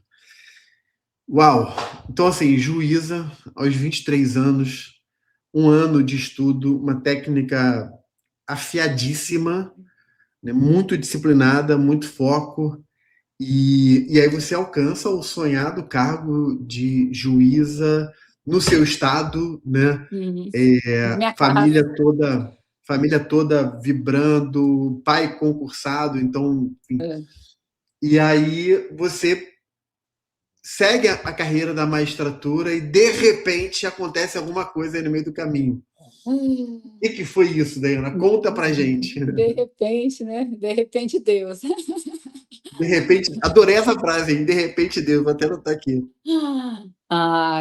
Uau! Então, assim, juíza, aos 23 anos, um ano de estudo, uma técnica afiadíssima, né, muito disciplinada, muito foco, e aí você alcança o sonhado cargo de juíza no seu estado, né? Uhum. Minha casa. Família toda vibrando, pai concursado, então, enfim. É. E aí você segue a carreira da magistratura e de repente acontece alguma coisa aí no meio do caminho. Hum. O que foi isso, Dayana? Conta pra gente. De repente, né, de repente Deus. De repente, adorei essa frase, hein? De repente, Deus, vou até anotar aqui.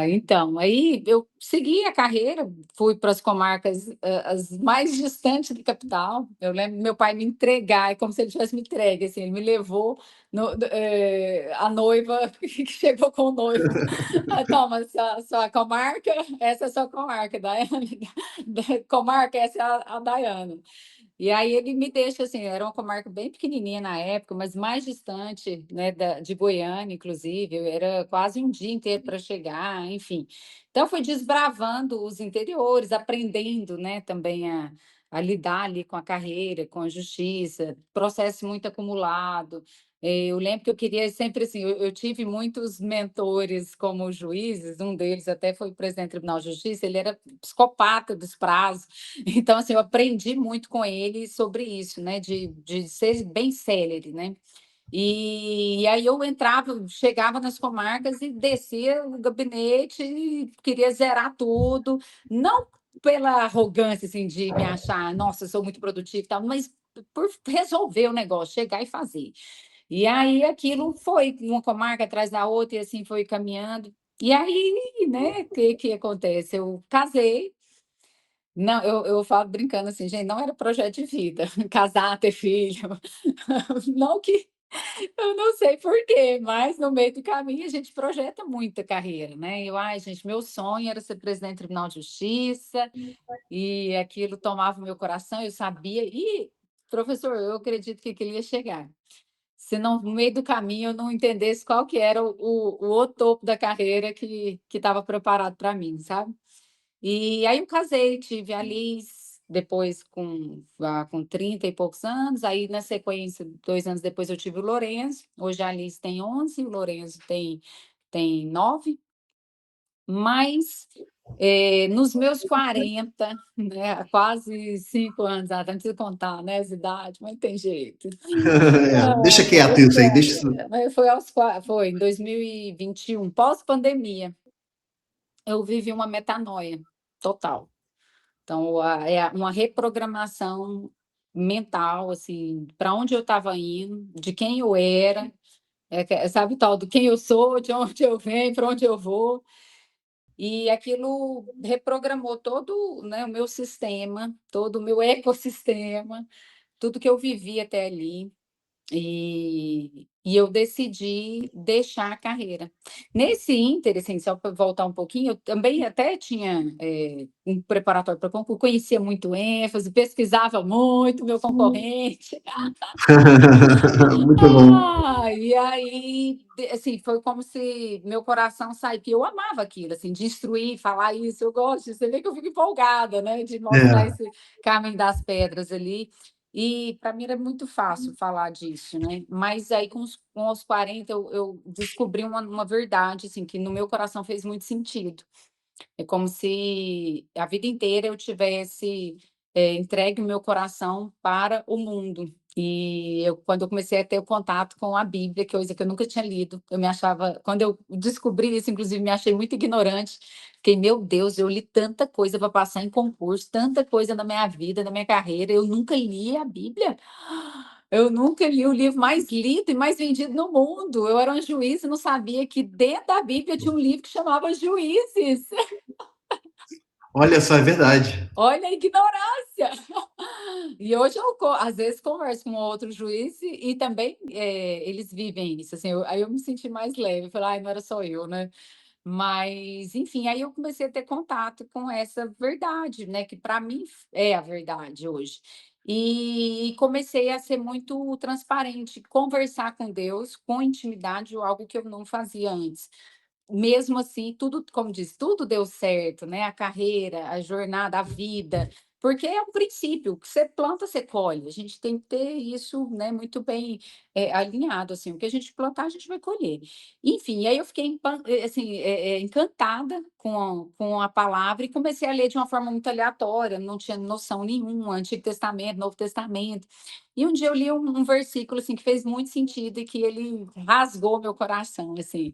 Então, aí eu segui a carreira, fui para as comarcas, as mais distantes da capital. Eu lembro meu pai me entregar, é como se ele tivesse me entregue, assim, ele me levou a noiva que chegou com o noivo. "Ah, toma, sua comarca, essa é a sua comarca, Daiane, comarca, essa é a Daiane". E aí ele me deixa assim, era uma comarca bem pequenininha na época, mas mais distante, né, de Goiânia, inclusive, era quase um dia inteiro para chegar, enfim. Então fui desbravando os interiores, aprendendo, né, também a lidar ali com a carreira, com a justiça, processo muito acumulado. Eu lembro que eu queria sempre assim, eu tive muitos mentores como juízes, um deles até foi presidente do Tribunal de Justiça, ele era psicopata dos prazos, então assim, eu aprendi muito com ele sobre isso, né, de ser bem célere, né. E aí eu entrava, chegava nas comarcas e descia o gabinete e queria zerar tudo, não pela arrogância, assim, de me achar: "Nossa, eu sou muito produtiva e tal", mas por resolver o negócio, chegar e fazer. E aí aquilo foi uma comarca atrás da outra e assim foi caminhando. E aí, né, o que que acontece? Eu casei, não, eu falo brincando assim: "Gente, não era projeto de vida, casar, ter filho", não que eu não sei por quê, mas no meio do caminho a gente projeta muita carreira, né. Eu: "Ai, gente, meu sonho era ser presidente do Tribunal de Justiça", e aquilo tomava o meu coração, eu sabia e, professor, eu acredito que aquilo ia chegar. Se não no meio do caminho eu não entendesse qual que era o topo da carreira que estava preparado para mim, sabe. E aí eu casei, tive a Liz, depois com 30 e poucos anos, aí na sequência, 2 anos depois eu tive o Lourenço, hoje a Liz tem 11, o Lourenço tem 9, mas, nos meus 40, né, há quase 5 anos atrás, não precisa contar, né, as idades, mas não tem jeito. É, deixa quieto isso aí, deixa isso. Mas foi em 2021, pós-pandemia, eu vivi uma metanoia total. Então, uma reprogramação mental, assim, para onde eu estava indo, de quem eu era, sabe o tal do quem eu sou, de onde eu venho, para onde eu vou, e aquilo reprogramou todo, né, o meu sistema, todo o meu ecossistema, tudo que eu vivi até ali. E eu decidi deixar a carreira. Nesse ínterim, assim, só para voltar um pouquinho, eu também até tinha, um preparatório para concurso, conhecia muito ênfase, pesquisava muito meu concorrente. Muito bom. E aí, assim, foi como se meu coração saía, porque eu amava aquilo, assim, de instruir, falar isso, eu gosto, você vê que eu fico empolgada, né, de mostrar É. esse caminho das pedras ali. E para mim era muito fácil falar disso, né, mas aí com os 40 eu descobri uma verdade, assim, que no meu coração fez muito sentido. É como se a vida inteira eu tivesse, entregue o meu coração para o mundo. E quando eu comecei a ter o contato com a Bíblia, coisa que eu nunca tinha lido, eu me achava quando eu descobri isso, inclusive, me achei muito ignorante, fiquei: "Meu Deus, eu li tanta coisa para passar em concurso, tanta coisa na minha vida, na minha carreira, eu nunca li a Bíblia? Eu nunca li o livro mais lido e mais vendido no mundo. Eu era uma juíza e não sabia que dentro da Bíblia tinha um livro que chamava Juízes". Olha só, é verdade. Olha a ignorância. E hoje eu às vezes converso com outro juiz e também, eles vivem isso, assim, aí eu me senti mais leve, falei: "Ai, não era só eu, né". Mas, enfim, aí eu comecei a ter contato com essa verdade, né, que para mim é a verdade hoje. E comecei a ser muito transparente, conversar com Deus com intimidade, algo que eu não fazia antes. Mesmo assim, tudo, como diz, tudo deu certo, né, a carreira, a jornada, a vida, porque é um princípio, o que você planta, você colhe, a gente tem que ter isso, né, muito bem, alinhado, assim, o que a gente plantar, a gente vai colher. Enfim, aí eu fiquei assim, encantada com a palavra e comecei a ler de uma forma muito aleatória, não tinha noção nenhuma, Antigo Testamento, Novo Testamento. E um dia eu li um versículo, assim, que fez muito sentido e que ele rasgou meu coração, assim,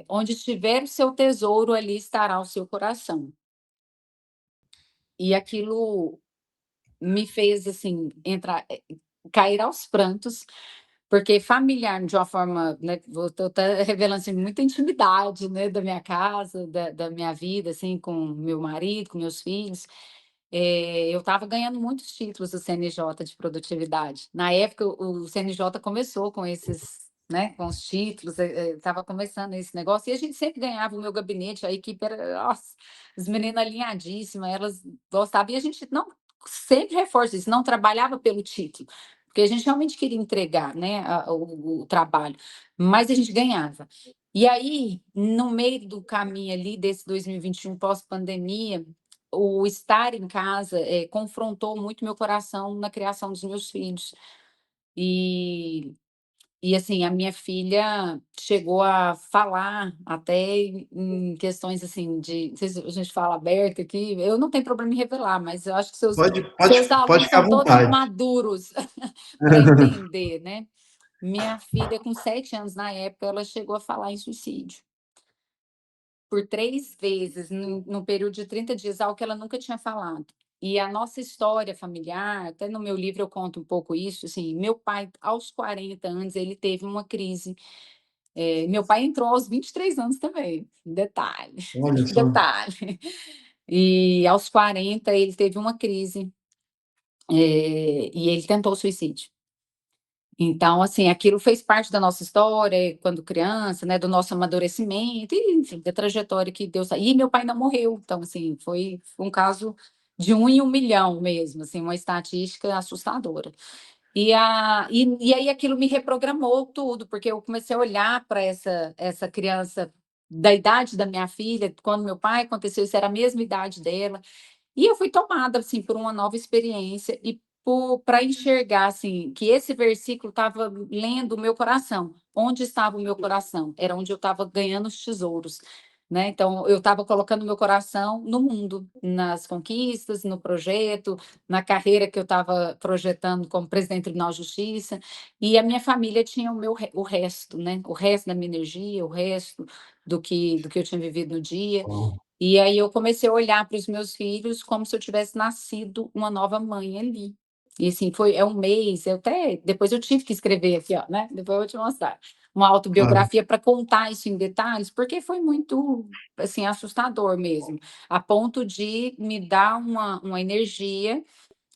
onde estiver o seu tesouro, ali estará o seu coração. E aquilo me fez, assim, cair aos prantos, porque familiar de uma forma, né, estou até revelando, assim, muita intimidade, né, da minha casa, da minha vida, assim, com meu marido, com meus filhos. Eu estava ganhando muitos títulos do CNJ de produtividade. Na época, o CNJ começou com esses, né, com os títulos, estava começando esse negócio, e a gente sempre ganhava, o meu gabinete, a equipe era, nossa, as meninas alinhadíssimas, elas gostavam, e a gente não, sempre reforço isso, não trabalhava pelo título, porque a gente realmente queria entregar, né, o trabalho, mas a gente ganhava. E aí, no meio do caminho ali, desse 2021 pós-pandemia, o estar em casa, confrontou muito meu coração na criação dos meus filhos. E E assim, a minha filha chegou a falar até em questões assim de, não sei se a gente fala aberto aqui, eu não tenho problema em revelar, mas eu acho que seus Pode alunos ficar à são todos vontade. maduros para entender, né? Minha filha, com 7 anos na época, ela chegou a falar em suicídio. Por 3 vezes, num período de 30 dias, algo que ela nunca tinha falado. E a nossa história familiar, até no meu livro eu conto um pouco isso, assim, meu pai, aos 40 anos, ele teve uma crise. Meu pai entrou aos 23 anos também, detalhe, Olha só. detalhe. E aos 40 ele teve uma crise, e ele tentou suicídio. Então, assim, aquilo fez parte da nossa história quando criança, né, do nosso amadurecimento e, enfim, da trajetória que Deus e meu pai não morreu, então, assim, foi um caso de 1 em 1 milhão mesmo, assim, uma estatística assustadora. E aí aquilo me reprogramou tudo, porque eu comecei a olhar para essa criança da idade da minha filha, quando meu pai aconteceu, isso era a mesma idade dela, e eu fui tomada, assim, por uma nova experiência e para enxergar, assim, que esse versículo estava lendo o meu coração. Onde estava o meu coração? Era onde eu estava ganhando os tesouros, né. Então eu estava colocando meu coração no mundo, nas conquistas, no projeto, na carreira que eu estava projetando como presidente do Tribunal de Justiça, e a minha família tinha o resto, né, o resto da minha energia, o resto do que eu tinha vivido no dia. Uau, E aí eu comecei a olhar para os meus filhos como se eu tivesse nascido uma nova mãe ali. E assim, é um mês, eu até depois eu tive que escrever aqui, ó, né, depois eu vou te mostrar, uma claro. autobiografia para contar isso em detalhes, porque foi muito, assim, assustador mesmo, a ponto de me dar uma energia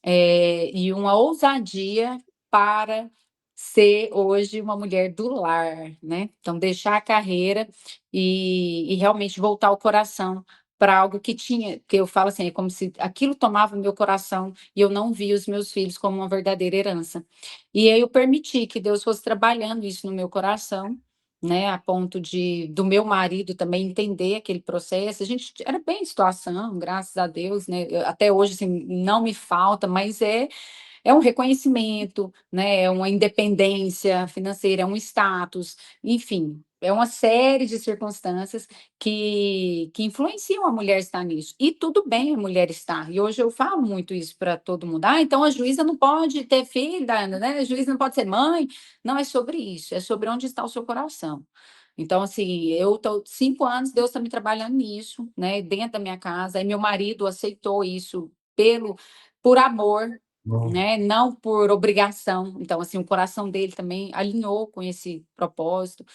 e uma ousadia para ser hoje uma mulher do lar, né. Então deixar a carreira e realmente voltar o coração para algo que eu falo assim, é como se aquilo tomava o meu coração e eu não via os meus filhos como uma verdadeira herança. E aí eu permiti que Deus fosse trabalhando isso no meu coração, né, a ponto de do meu marido também entender aquele processo. A gente era bem situação, graças a Deus, né, até hoje, assim, não me falta, mas é um reconhecimento, né, é uma independência financeira, é um status, enfim, é uma série de circunstâncias que influenciam a mulher estar nisso. E tudo bem a mulher estar. E hoje eu falo muito isso para todo mundo. Ah, então a juíza não pode ter filho, né? A juíza não pode ser mãe. Não é sobre isso, é sobre onde está o seu coração. Então, assim, eu estou 5 anos, Deus está me trabalhando nisso, né, dentro da minha casa. Aí meu marido aceitou isso por amor, Uau, né, não por obrigação. Então, assim, o coração dele também alinhou com esse propósito.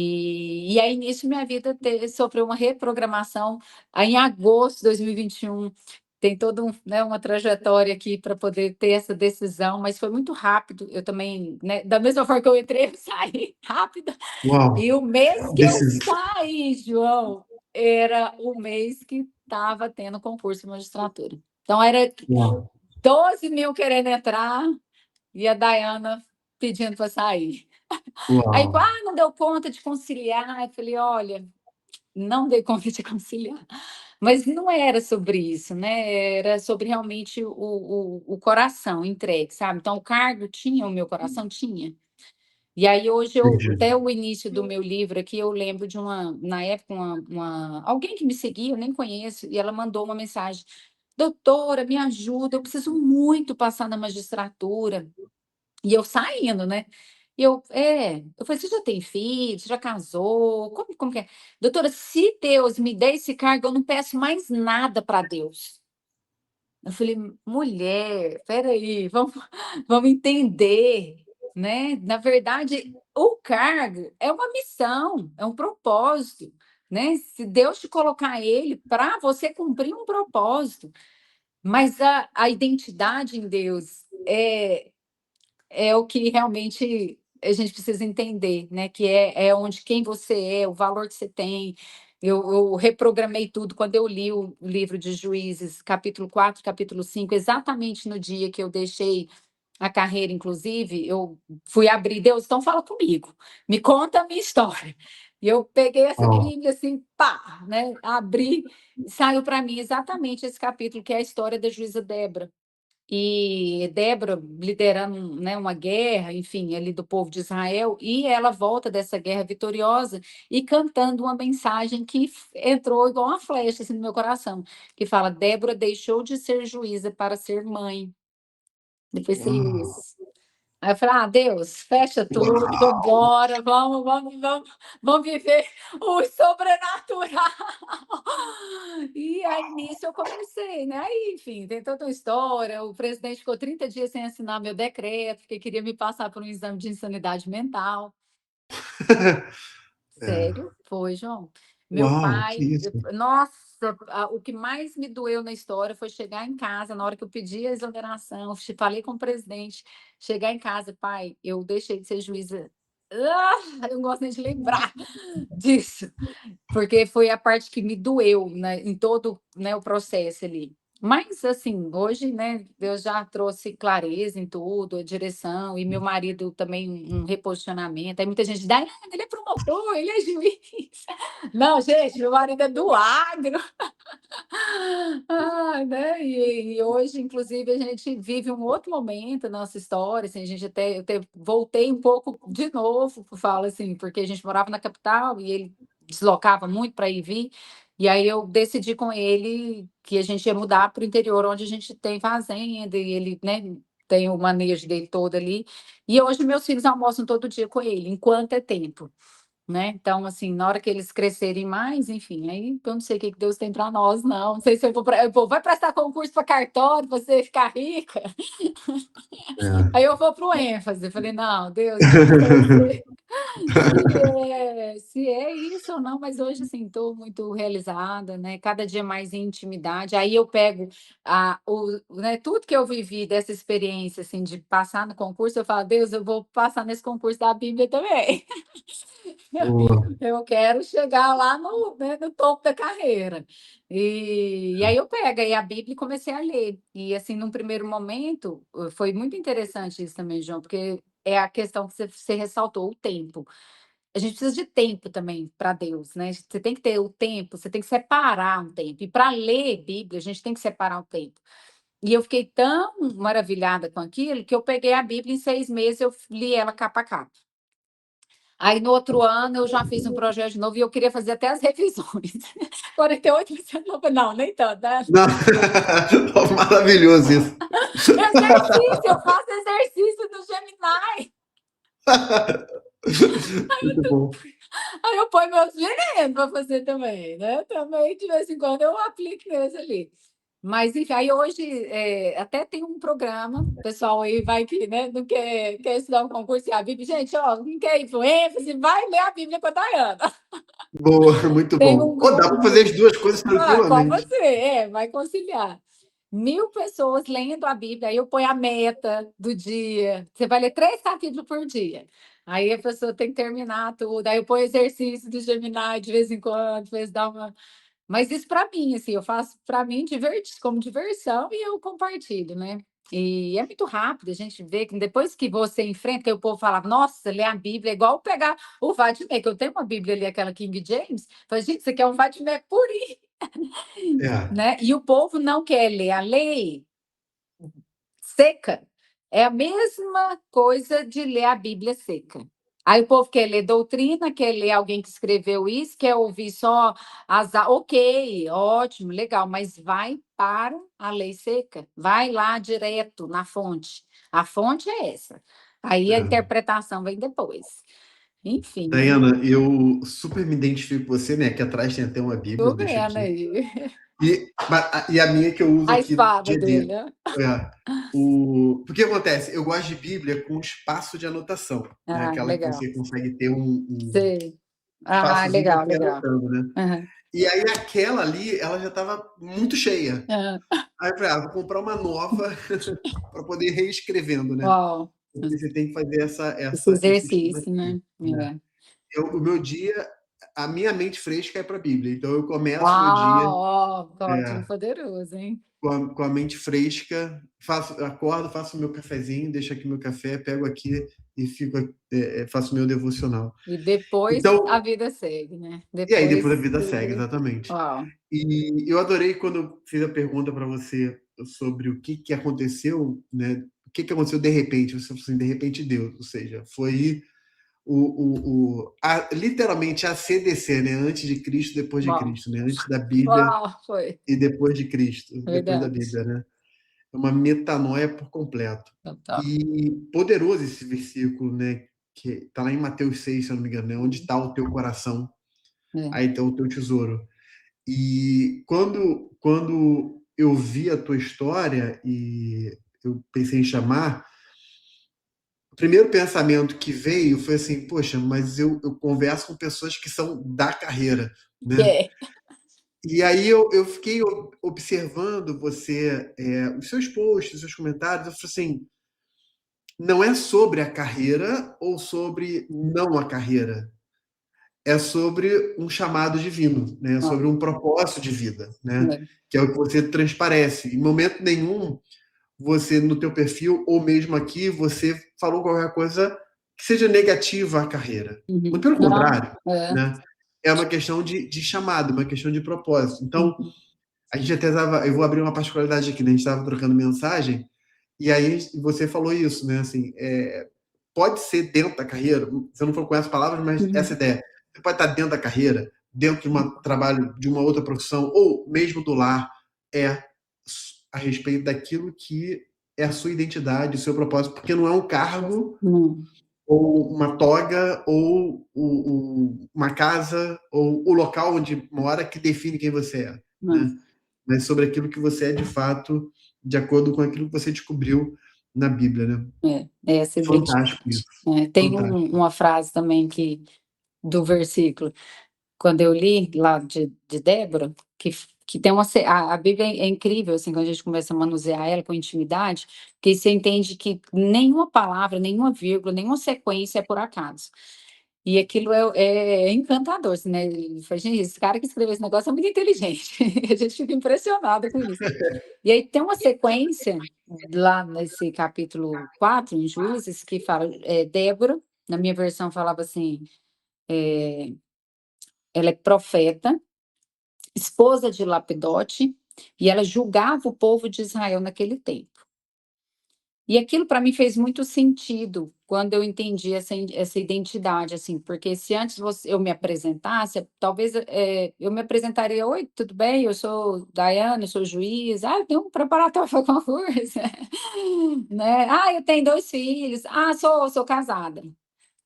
E aí, nisso, minha vida sofreu uma reprogramação. Aí, em agosto de 2021, tem toda né, uma trajetória aqui para poder ter essa decisão, mas foi muito rápido. Eu também, né, da mesma forma que eu entrei, eu saí rápido. uau. E o mês que eu Desses, saí, João, era o mês que estava tendo concurso de magistratura. Então, era uau, 12 mil querendo entrar e a Dayana pedindo para sair. Aí, uau. não deu conta de conciliar. Eu falei: olha, não dei conta de conciliar. Mas não era sobre isso, né? Era sobre realmente o coração entregue, sabe? Então, o cargo tinha o meu coração? Tinha. E aí hoje Entendi. até o início do meu livro aqui, eu lembro de na época, alguém que me seguia, eu nem conheço, e ela mandou uma mensagem: "Doutora, me ajuda, eu preciso muito passar na magistratura". E eu saindo, né. Eu falei: "Você já tem filho? Você já casou? Como que é?". "Doutora, se Deus me der esse cargo, eu não peço mais nada para Deus". Eu falei: "Mulher, espera aí, vamos entender, né, na verdade, o cargo é uma missão, é um propósito, né, se Deus te colocar ele para você cumprir um propósito, mas a identidade em Deus é o que realmente a gente precisa entender, né, que é onde quem você é, o valor que você tem". Eu reprogramei tudo quando eu li o livro de Juízes, capítulo 4, capítulo 5, exatamente no dia que eu deixei a carreira, inclusive, eu fui abrir: "Deus, então fala comigo, me conta a minha história". E eu peguei essa Uau, Bíblia, assim, pá, né, abri, e saiu para mim exatamente esse capítulo, que é a história da juíza Débora. e Débora liderando, né, uma guerra, enfim, ali do povo de Israel, e ela volta dessa guerra vitoriosa e cantando uma mensagem que entrou igual uma flecha assim, no meu coração, que fala: Débora deixou de ser juíza para ser mãe. Depois você lê Uau! isso. Aí eu falei: ah, Deus, fecha tudo, Uau! vambora, vamos viver o sobrenatural. E aí, nisso, eu comecei, né? Aí, enfim, tem toda uma história. O presidente ficou 30 dias sem assinar meu decreto, porque queria me passar por um exame de insanidade mental. É. Sério? Foi, João. Meu Uau, que pai, isso? nossa, o que mais me doeu na história foi chegar em casa, na hora que eu pedi a exoneração, falei com o presidente, chegar em casa, pai, eu deixei de ser juíza. Eu não gosto nem de lembrar disso. Porque foi a parte que me doeu, né, em todo, né, o processo ali. Mas, assim, hoje, né, Deus já trouxe clareza em tudo, a direção, e meu marido também um reposicionamento. Aí muita gente diz: "Ah, ele é promotor, ele é juiz". Não, gente, meu marido é do agro. Né, e hoje, inclusive, a gente vive um outro momento na nossa história, assim, a gente até voltei um pouco de novo, falo assim, porque a gente morava na capital e ele deslocava muito para ir e vir, e aí eu decidi com ele que a gente ia mudar para o interior, onde a gente tem fazenda e ele, né, tem o manejo dele todo ali, e hoje meus filhos almoçam todo dia com ele, enquanto é tempo. Né, então, assim, na hora que eles crescerem mais, enfim, aí eu não sei o que que Deus tem para nós não, não sei se eu vou pra vai prestar concurso para cartório, pra você ficar rica? É. Aí eu vou para o ênfase, eu falei: "Não, Deus, eu não sei se é isso ou não", mas hoje, assim, estou muito realizada, né, cada dia mais em intimidade, aí eu pego né, tudo que eu vivi dessa experiência, assim, de passar no concurso, eu falo: "Deus, eu vou passar nesse concurso da Bíblia também". Boa. Eu quero chegar lá no, né, no topo da carreira. E aí eu peguei a Bíblia e comecei a ler. E assim, num primeiro momento, foi muito interessante isso também, João, porque é a questão que você ressaltou, o tempo. A gente precisa de tempo também para Deus, né? Você tem que ter o tempo, você tem que separar um tempo. E para ler Bíblia, a gente tem que separar um tempo. E eu fiquei tão maravilhada com aquilo que eu peguei a Bíblia em 6 meses, eu li ela capa a capa. Aí no outro ano eu já fiz um projeto de novo e eu queria fazer até as revisões. 48%, não, nem tanto, né? Não. Maravilhoso isso. Exercício, eu faço exercício do Gemini. Muito bom. Aí eu ponho meus meninos para fazer também, né? Também, de vez em quando, eu aplico nesse ali. Mas, enfim, aí hoje até tem um programa, o pessoal aí vai que, né, não quer estudar um concurso e a Bíblia. Gente, ó, não quer ir para ênfase, vai ler a Bíblia com a Dayana. Boa, muito Tem bom. um Ou dá para grupo. fazer as duas coisas Com tranquilamente. você, vai conciliar. 1.000 pessoas lendo a Bíblia, aí eu ponho a meta do dia. Você vai ler 3 capítulos por dia. Aí a pessoa tem que terminar tudo. Aí eu ponho exercício do Gemini de vez em quando, às vezes dá uma. Mas isso para mim, assim, eu faço para mim como diversão e eu compartilho, né? E é muito rápido, a gente vê que depois que você enfrenta, que o povo fala, nossa, ler a Bíblia é igual pegar o Vadimec, que eu tenho uma Bíblia ali, aquela King James, falei, gente, isso aqui é um Vadimec purinho, É. né? E o povo não quer ler a lei seca. É a mesma coisa de ler a Bíblia seca. Aí o povo quer ler doutrina, quer ler alguém que escreveu isso, quer ouvir só ok, ótimo, legal, mas vai para a lei seca, vai lá direto na fonte. A fonte é essa. Aí a É. interpretação vem depois. Enfim, né? Dayana, eu super me identifico com você, né? Aqui atrás tem até uma Bíblia, Tô eu deixo vendo aqui. aí. E a minha que eu uso A aqui espada dia a dia. dele, né? É, porque acontece? Eu gosto de Bíblia com espaço de anotação, né? Ah, Aquela que legal. você consegue ter um Sei. Ah, espaçozinho para legal, ir legal. anotando, né? Aham. E aí aquela ali, ela já estava muito cheia. Aham. Aí eu falei, vou comprar uma nova para poder ir reescrevendo, né? Uau, Porque você tem que fazer esse esse estudo exercício, aqui, né? né? É. O meu dia, a minha mente fresca é para a Bíblia. Então eu começo o meu dia Uau, ó, código é, poderoso, hein? com a mente fresca, acordo, faço o meu cafezinho, deixo aqui meu café, pego aqui e faço o meu devocional. E depois Então, a vida segue, né? e aí depois a Depois vida segue, tudo. exatamente. Uau. E eu adorei quando eu fiz a pergunta para você, sobre o que aconteceu, né? O que aconteceu de repente, você falou assim, de repente Deus, ou seja, foi literalmente a CDC, né? Antes de Cristo, depois de Uau, Cristo, né? Antes da Bíblia uau, foi e depois de Cristo, depois da verdade. Bíblia, né? É uma metanoia por completo. Total. E poderoso esse versículo, né? Que está lá em Mateus 6, se eu não me engano, né? Onde está o teu coração, É. aí está o teu tesouro. E quando eu vi a tua história e eu pensei em chamar, o primeiro pensamento que veio foi assim, poxa, mas eu converso com pessoas que são da carreira, né? É. E aí eu fiquei observando você, os seus posts, os seus comentários, eu falei assim, não é sobre a carreira ou sobre não a carreira, é sobre um chamado divino, né? É Ó, sobre um propósito de vida, né? é. Que é o que você transparece. Em momento nenhum, você no teu perfil ou mesmo aqui, você falou qualquer coisa que seja negativa à carreira. Muito Uhum. pelo Não, contrário, é. né? É uma questão de chamado, uma questão de propósito. Então, Uhum. a gente até estava, eu vou abrir uma particularidade aqui, né? A gente estava trocando mensagem e aí você falou isso, né? Assim, pode ser dentro da carreira, você não falou com essas palavras, mas essa Uhum. ideia. Você pode estar dentro da carreira, dentro de um trabalho, de uma outra profissão, ou mesmo do lar, é a respeito daquilo que é a sua identidade, o seu propósito, porque não é um cargo, Não, ou uma toga, ou uma casa, ou o local onde mora que define quem você é, não. né? Mas sobre aquilo que você é de fato, de acordo com aquilo que você descobriu na Bíblia, né? É essa Fantástico isso, identidade. Tem fantástico. uma frase também que do versículo, quando eu li lá de Débora, que tem a Bíblia é incrível, assim, quando a gente começa a manusear ela com intimidade, que você entende que nenhuma palavra, nenhuma vírgula, nenhuma sequência é por acaso. E aquilo é encantador, assim, né? Ele fala, gente, esse cara que escreveu esse negócio é muito inteligente. A gente fica impressionada com isso. E aí tem uma sequência lá nesse capítulo 4 em Juízes, que fala, Débora, na minha versão falava assim, ela é profeta, esposa de Lapidote, e ela julgava o povo de Israel naquele tempo. E aquilo para mim fez muito sentido quando eu entendi essa identidade, assim, porque se antes eu me apresentasse, talvez eu me apresentaria, oi, tudo bem? Eu sou Daiane, eu sou juiz, eu tenho um preparatório para concurso, né? Eu tenho 2 filhos, sou casada.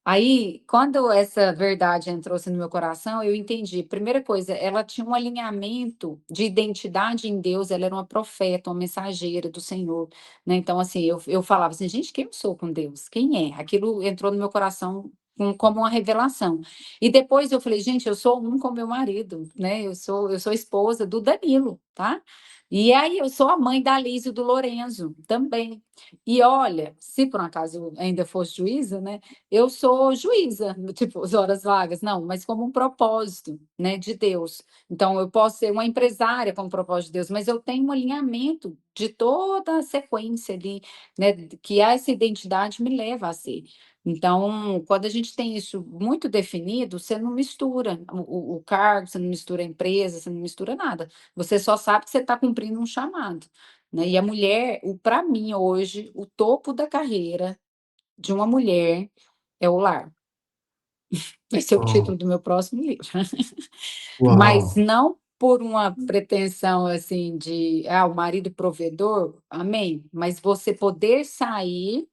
Aí, quando essa verdade entrou assim, no meu coração, eu entendi. Primeira coisa, ela tinha um alinhamento de identidade em Deus, ela era uma profeta, uma mensageira do Senhor, né? Então, assim, eu falava assim, gente, quem eu sou com Deus? Quem é? Aquilo entrou no meu coração como uma revelação. E depois eu falei, gente, eu sou um com meu marido, né? Eu sou esposa do Danilo, tá? E aí eu sou a mãe da Liz e do Lorenzo também. E olha, se por um acaso eu ainda fosse juíza, né? Eu sou juíza, tipo, as horas vagas, não, mas como um propósito, né, de Deus. Então, eu posso ser uma empresária com o propósito de Deus, mas eu tenho um alinhamento de toda a sequência ali, né, que essa identidade me leva a ser. Então, quando a gente tem isso muito definido, você não mistura o cargo, você não mistura a empresa, você não mistura nada. Você só sabe que você está cumprindo um chamado, né? E a mulher, para mim, hoje, o topo da carreira de uma mulher é o lar. Vai ser o Uau, título do meu próximo livro. uau. Mas não por uma pretensão, assim, de, o marido provedor, amém, mas você poder sair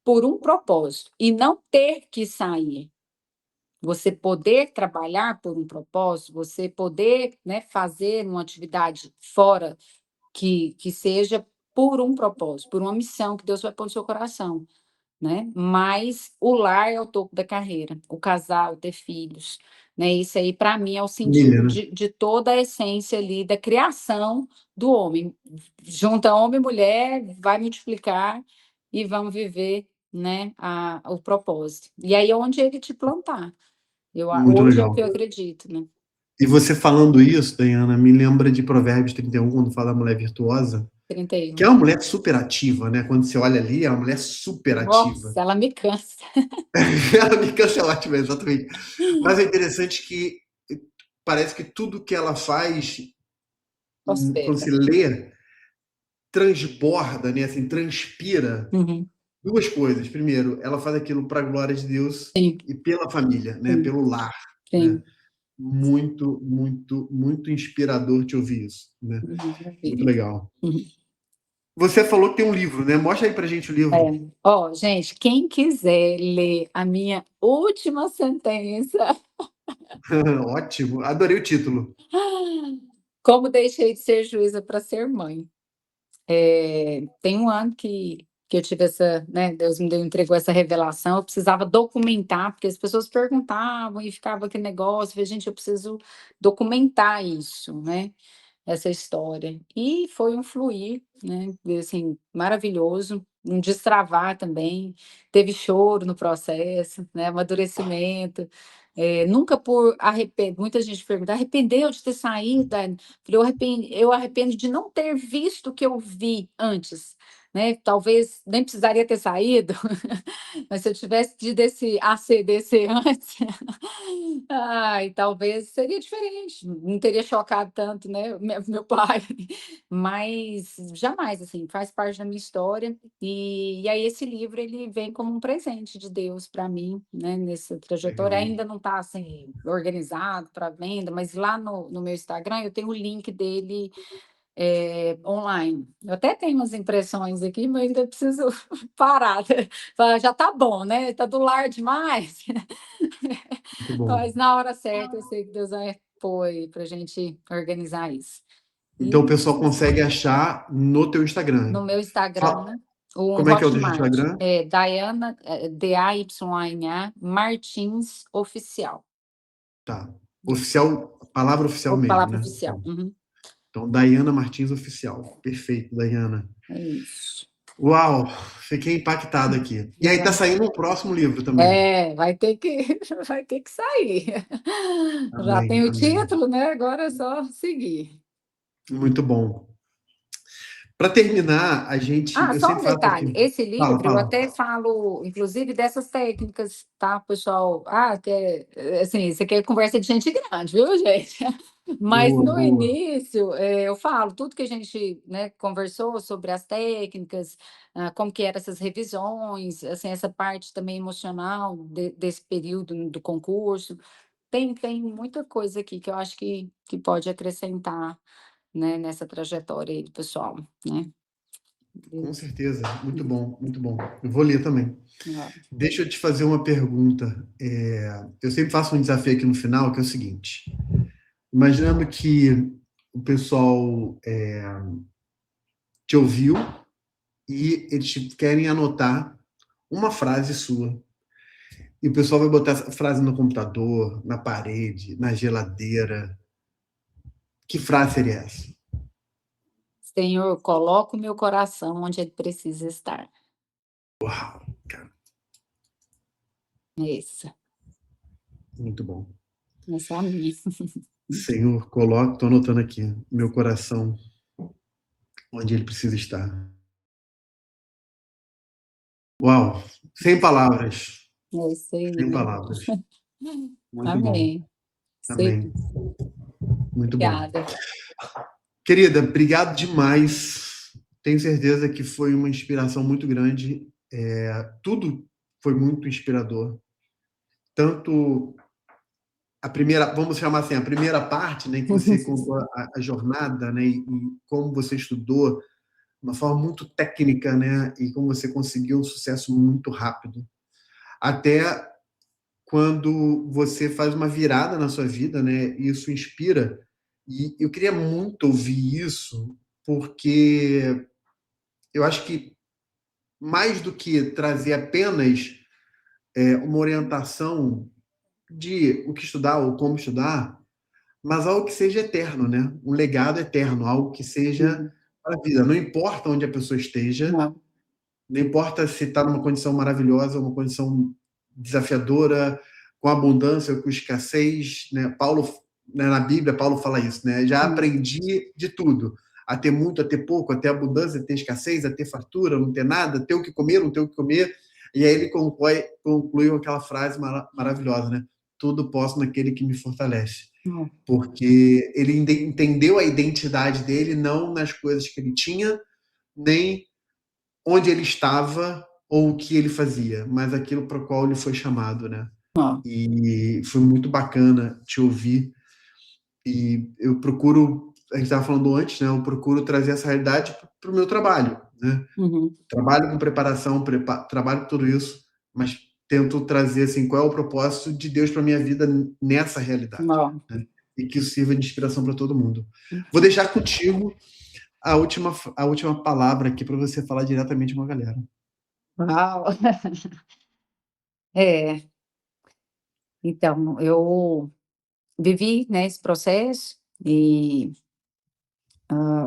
por um propósito e não ter que sair. Você poder trabalhar por um propósito, você poder, né, fazer uma atividade fora que seja por um propósito, por uma missão que Deus vai pôr no seu coração. Né, mas o lar é o topo da carreira, o casal, ter filhos, né, isso aí para mim é o Família, sentido né? de toda a essência ali da criação do homem. Junta homem e mulher, vai multiplicar e vamos viver, né, o propósito. E aí é onde ele te plantar. Muito Hoje é o legal. que eu acredito, né. E você falando isso, Dayana, me lembra de Provérbios 31, quando fala da mulher virtuosa, que 31. é uma mulher super ativa, né? Quando você olha ali, é uma mulher super ativa. Nossa, ela me cansa. Ela me cansa, ela ativa, exatamente. Mas é interessante que parece que tudo que ela faz, quando Prospera. se lê, transborda, né? Assim, transpira Uhum. duas coisas. Primeiro, ela faz aquilo para a glória de Deus Sim, e pela família, né? sim, Pelo lar, né? sim. Muito, muito, muito inspirador te ouvir isso, né? Muito Maravilha. legal. Uhum. Você falou que tem um livro, né? Mostra aí pra gente o É. livro. Ó, gente, quem quiser ler a minha última sentença, Ótimo, adorei o título. Como deixei de ser juíza para ser mãe. Tem um ano que eu tive essa, né, Deus me deu, entregou essa revelação, eu precisava documentar, porque as pessoas perguntavam e ficava aquele negócio, eu falei, gente, eu preciso documentar isso, né? Essa história. E foi um fluir, né, assim, maravilhoso, um destravar também, teve choro no processo, né, amadurecimento, nunca por arrepender, muita gente pergunta: "Arrependeu de ter saído, Dani?" Falei: eu arrependo de não ter visto o que eu vi antes, né, talvez nem precisaria ter saído, mas se eu tivesse tido esse ACDC antes, ai, talvez seria diferente, não teria chocado tanto, né, meu pai, mas jamais, assim, faz parte da minha história, e aí esse livro ele vem como um presente de Deus para mim, né, nessa trajetória, Legal. ainda não está, assim, organizado para venda, mas lá no meu Instagram eu tenho o link dele, online. Eu até tenho umas impressões aqui, mas ainda preciso parar, falar: "Já está bom, né, está do lar demais". Muito bom. Mas na hora certa eu sei que Deus vai pôr aí pra gente organizar isso. Então o E pessoal consegue achar no teu Instagram. no meu Fala- Instagram, o Como é que é o teu Hotmart, Instagram? é Dayana, Dayana Martins Oficial, Tá. isso. Oficial, palavra oficial Ou mesmo, palavra né? oficial. Uhum, Então, Dayana Martins Oficial. Perfeito, Dayana. é isso. Uau, fiquei impactado aqui. E aí tá saindo um próximo livro também. Vai ter que vai ter que sair. Já tem Amém, o amém. título, né, agora é só seguir. Muito bom. Para terminar, Ah, eu só sempre um faço detalhe, aqui. esse Fala, livro eu fala. até falo, inclusive, dessas técnicas, tá, pessoal? Assim, isso aqui é conversa de gente grande, viu, gente? Mas Boa, no boa. início, eu falo tudo que a gente, né, conversou sobre as técnicas, como que eram essas revisões, assim, essa parte também emocional desse período do concurso. Tem muita coisa aqui que eu acho que pode acrescentar, né, nessa trajetória aí do pessoal, né? Com certeza. Muito bom, muito bom. Eu vou ler também. Ah, Deixa eu te fazer uma pergunta. Eu sempre faço um desafio aqui no final, que é o seguinte: imaginando que o pessoal te ouviu e eles querem anotar uma frase sua. E o pessoal vai botar essa frase no computador, na parede, na geladeira. Que frase seria essa? Senhor, coloca o meu coração onde ele precisa estar. Uau, cara, Isso, muito bom. essa é a minha. Senhor, coloque, estou anotando aqui, meu coração onde ele precisa estar. Uau, sem palavras, É isso sem aí. palavras. Muito bom. Amém. Sei. Amém. Muito bom. Obrigada. Querida, obrigado demais. Tenho certeza que foi uma inspiração muito grande. Tudo foi muito inspirador. Tanto a primeira, vamos chamar assim, a primeira parte, né, que você contou a jornada, né, e como você estudou de uma forma muito técnica, né, e como você conseguiu um sucesso muito rápido. Até quando você faz uma virada na sua vida, né, e isso inspira. E eu queria muito ouvir isso, porque eu acho que mais do que trazer apenas uma orientação de o que estudar ou como estudar, mas algo que seja eterno, né? Um legado eterno, algo que seja Uhum. para a vida. Não importa onde a pessoa esteja, Não. não importa se está numa condição maravilhosa, uma condição desafiadora, com abundância ou com escassez, né? Paulo, né, na Bíblia, Paulo fala isso, né? Já Hum. aprendi de tudo, a ter muito, a ter pouco, a ter abundância, a ter escassez, a ter fartura, a não ter nada, ter o que comer, não ter o que comer. E aí ele conclui com aquela frase maravilhosa, né? Tudo posso naquele que me fortalece. Hum. Porque ele entendeu a identidade dele não nas coisas que ele tinha, nem onde ele estava ou o que ele fazia, mas aquilo para o qual ele foi chamado, né? Ó, E foi muito bacana te ouvir. E eu procuro, a gente estava falando antes, né? Eu procuro trazer essa realidade para o meu trabalho, né? uhum, Trabalho com preparação, trabalho com tudo isso, mas tento trazer assim qual é o propósito de Deus para minha vida nessa realidade, ó, né? E que isso sirva de inspiração para todo mundo. Vou deixar contigo a última palavra aqui para você falar diretamente com a galera. uau. É, então, eu vivi, né, esse processo e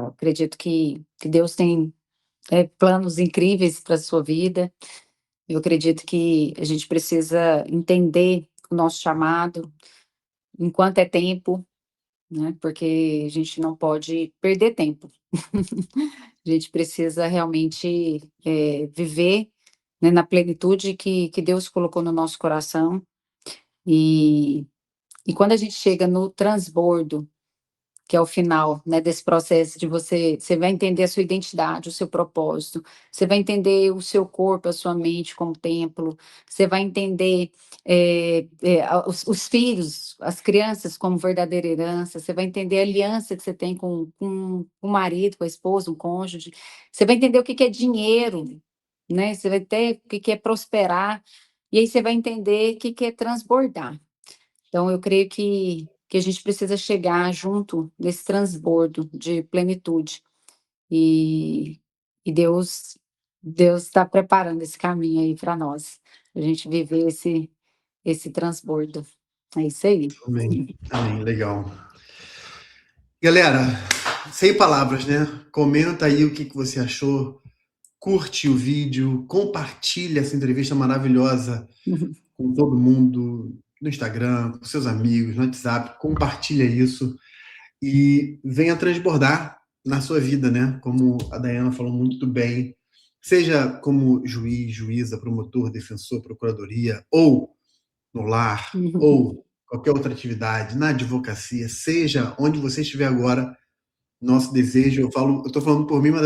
acredito que Deus tem planos incríveis para a sua vida. Eu acredito que a gente precisa entender o nosso chamado, enquanto é tempo, né? Porque a gente não pode perder tempo. A gente precisa realmente viver, né, na plenitude que Deus colocou no nosso coração. E, e quando a gente chega no transbordo, que é o final, né, desse processo de você vai entender a sua identidade, o seu propósito, você vai entender o seu corpo, a sua mente como templo, você vai entender os filhos, as crianças como verdadeira herança, você vai entender a aliança que você tem com o marido, com a esposa, um cônjuge, você vai entender o que que é dinheiro, né? Você vai ter o que que é prosperar, e aí você vai entender o que que é transbordar. Então, eu creio que a gente precisa chegar junto nesse transbordo de plenitude. E, e Deus está preparando esse caminho aí para nós, a gente viver esse transbordo. É isso aí. Amém. Amém. Legal. Galera, sem palavras, né? Comenta aí o que você achou, curte o vídeo, compartilha essa entrevista maravilhosa com todo mundo no Instagram, com seus amigos, no WhatsApp, compartilha isso e venha transbordar na sua vida, né? Como a Dayana falou muito bem, seja como juiz, juíza, promotor, defensor, procuradoria, ou no lar, ou qualquer outra atividade, na advocacia, seja onde você estiver agora, nosso desejo, eu estou falando por mim, mas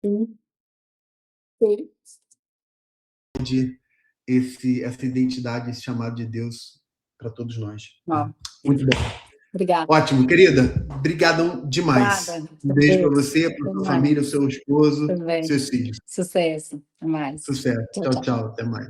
Sim, sim. essa identidade, esse chamado de Deus para todos nós. Ó, Muito bom. obrigada. Ótimo, querida. Obrigadão demais. Obrigada. Um beijo para Deus. você, para Até sua família, o mais. seu esposo, Também. seus filhos. Sucesso. Até mais. Sucesso. Tchau, Tchau, tchau. tchau. Até mais.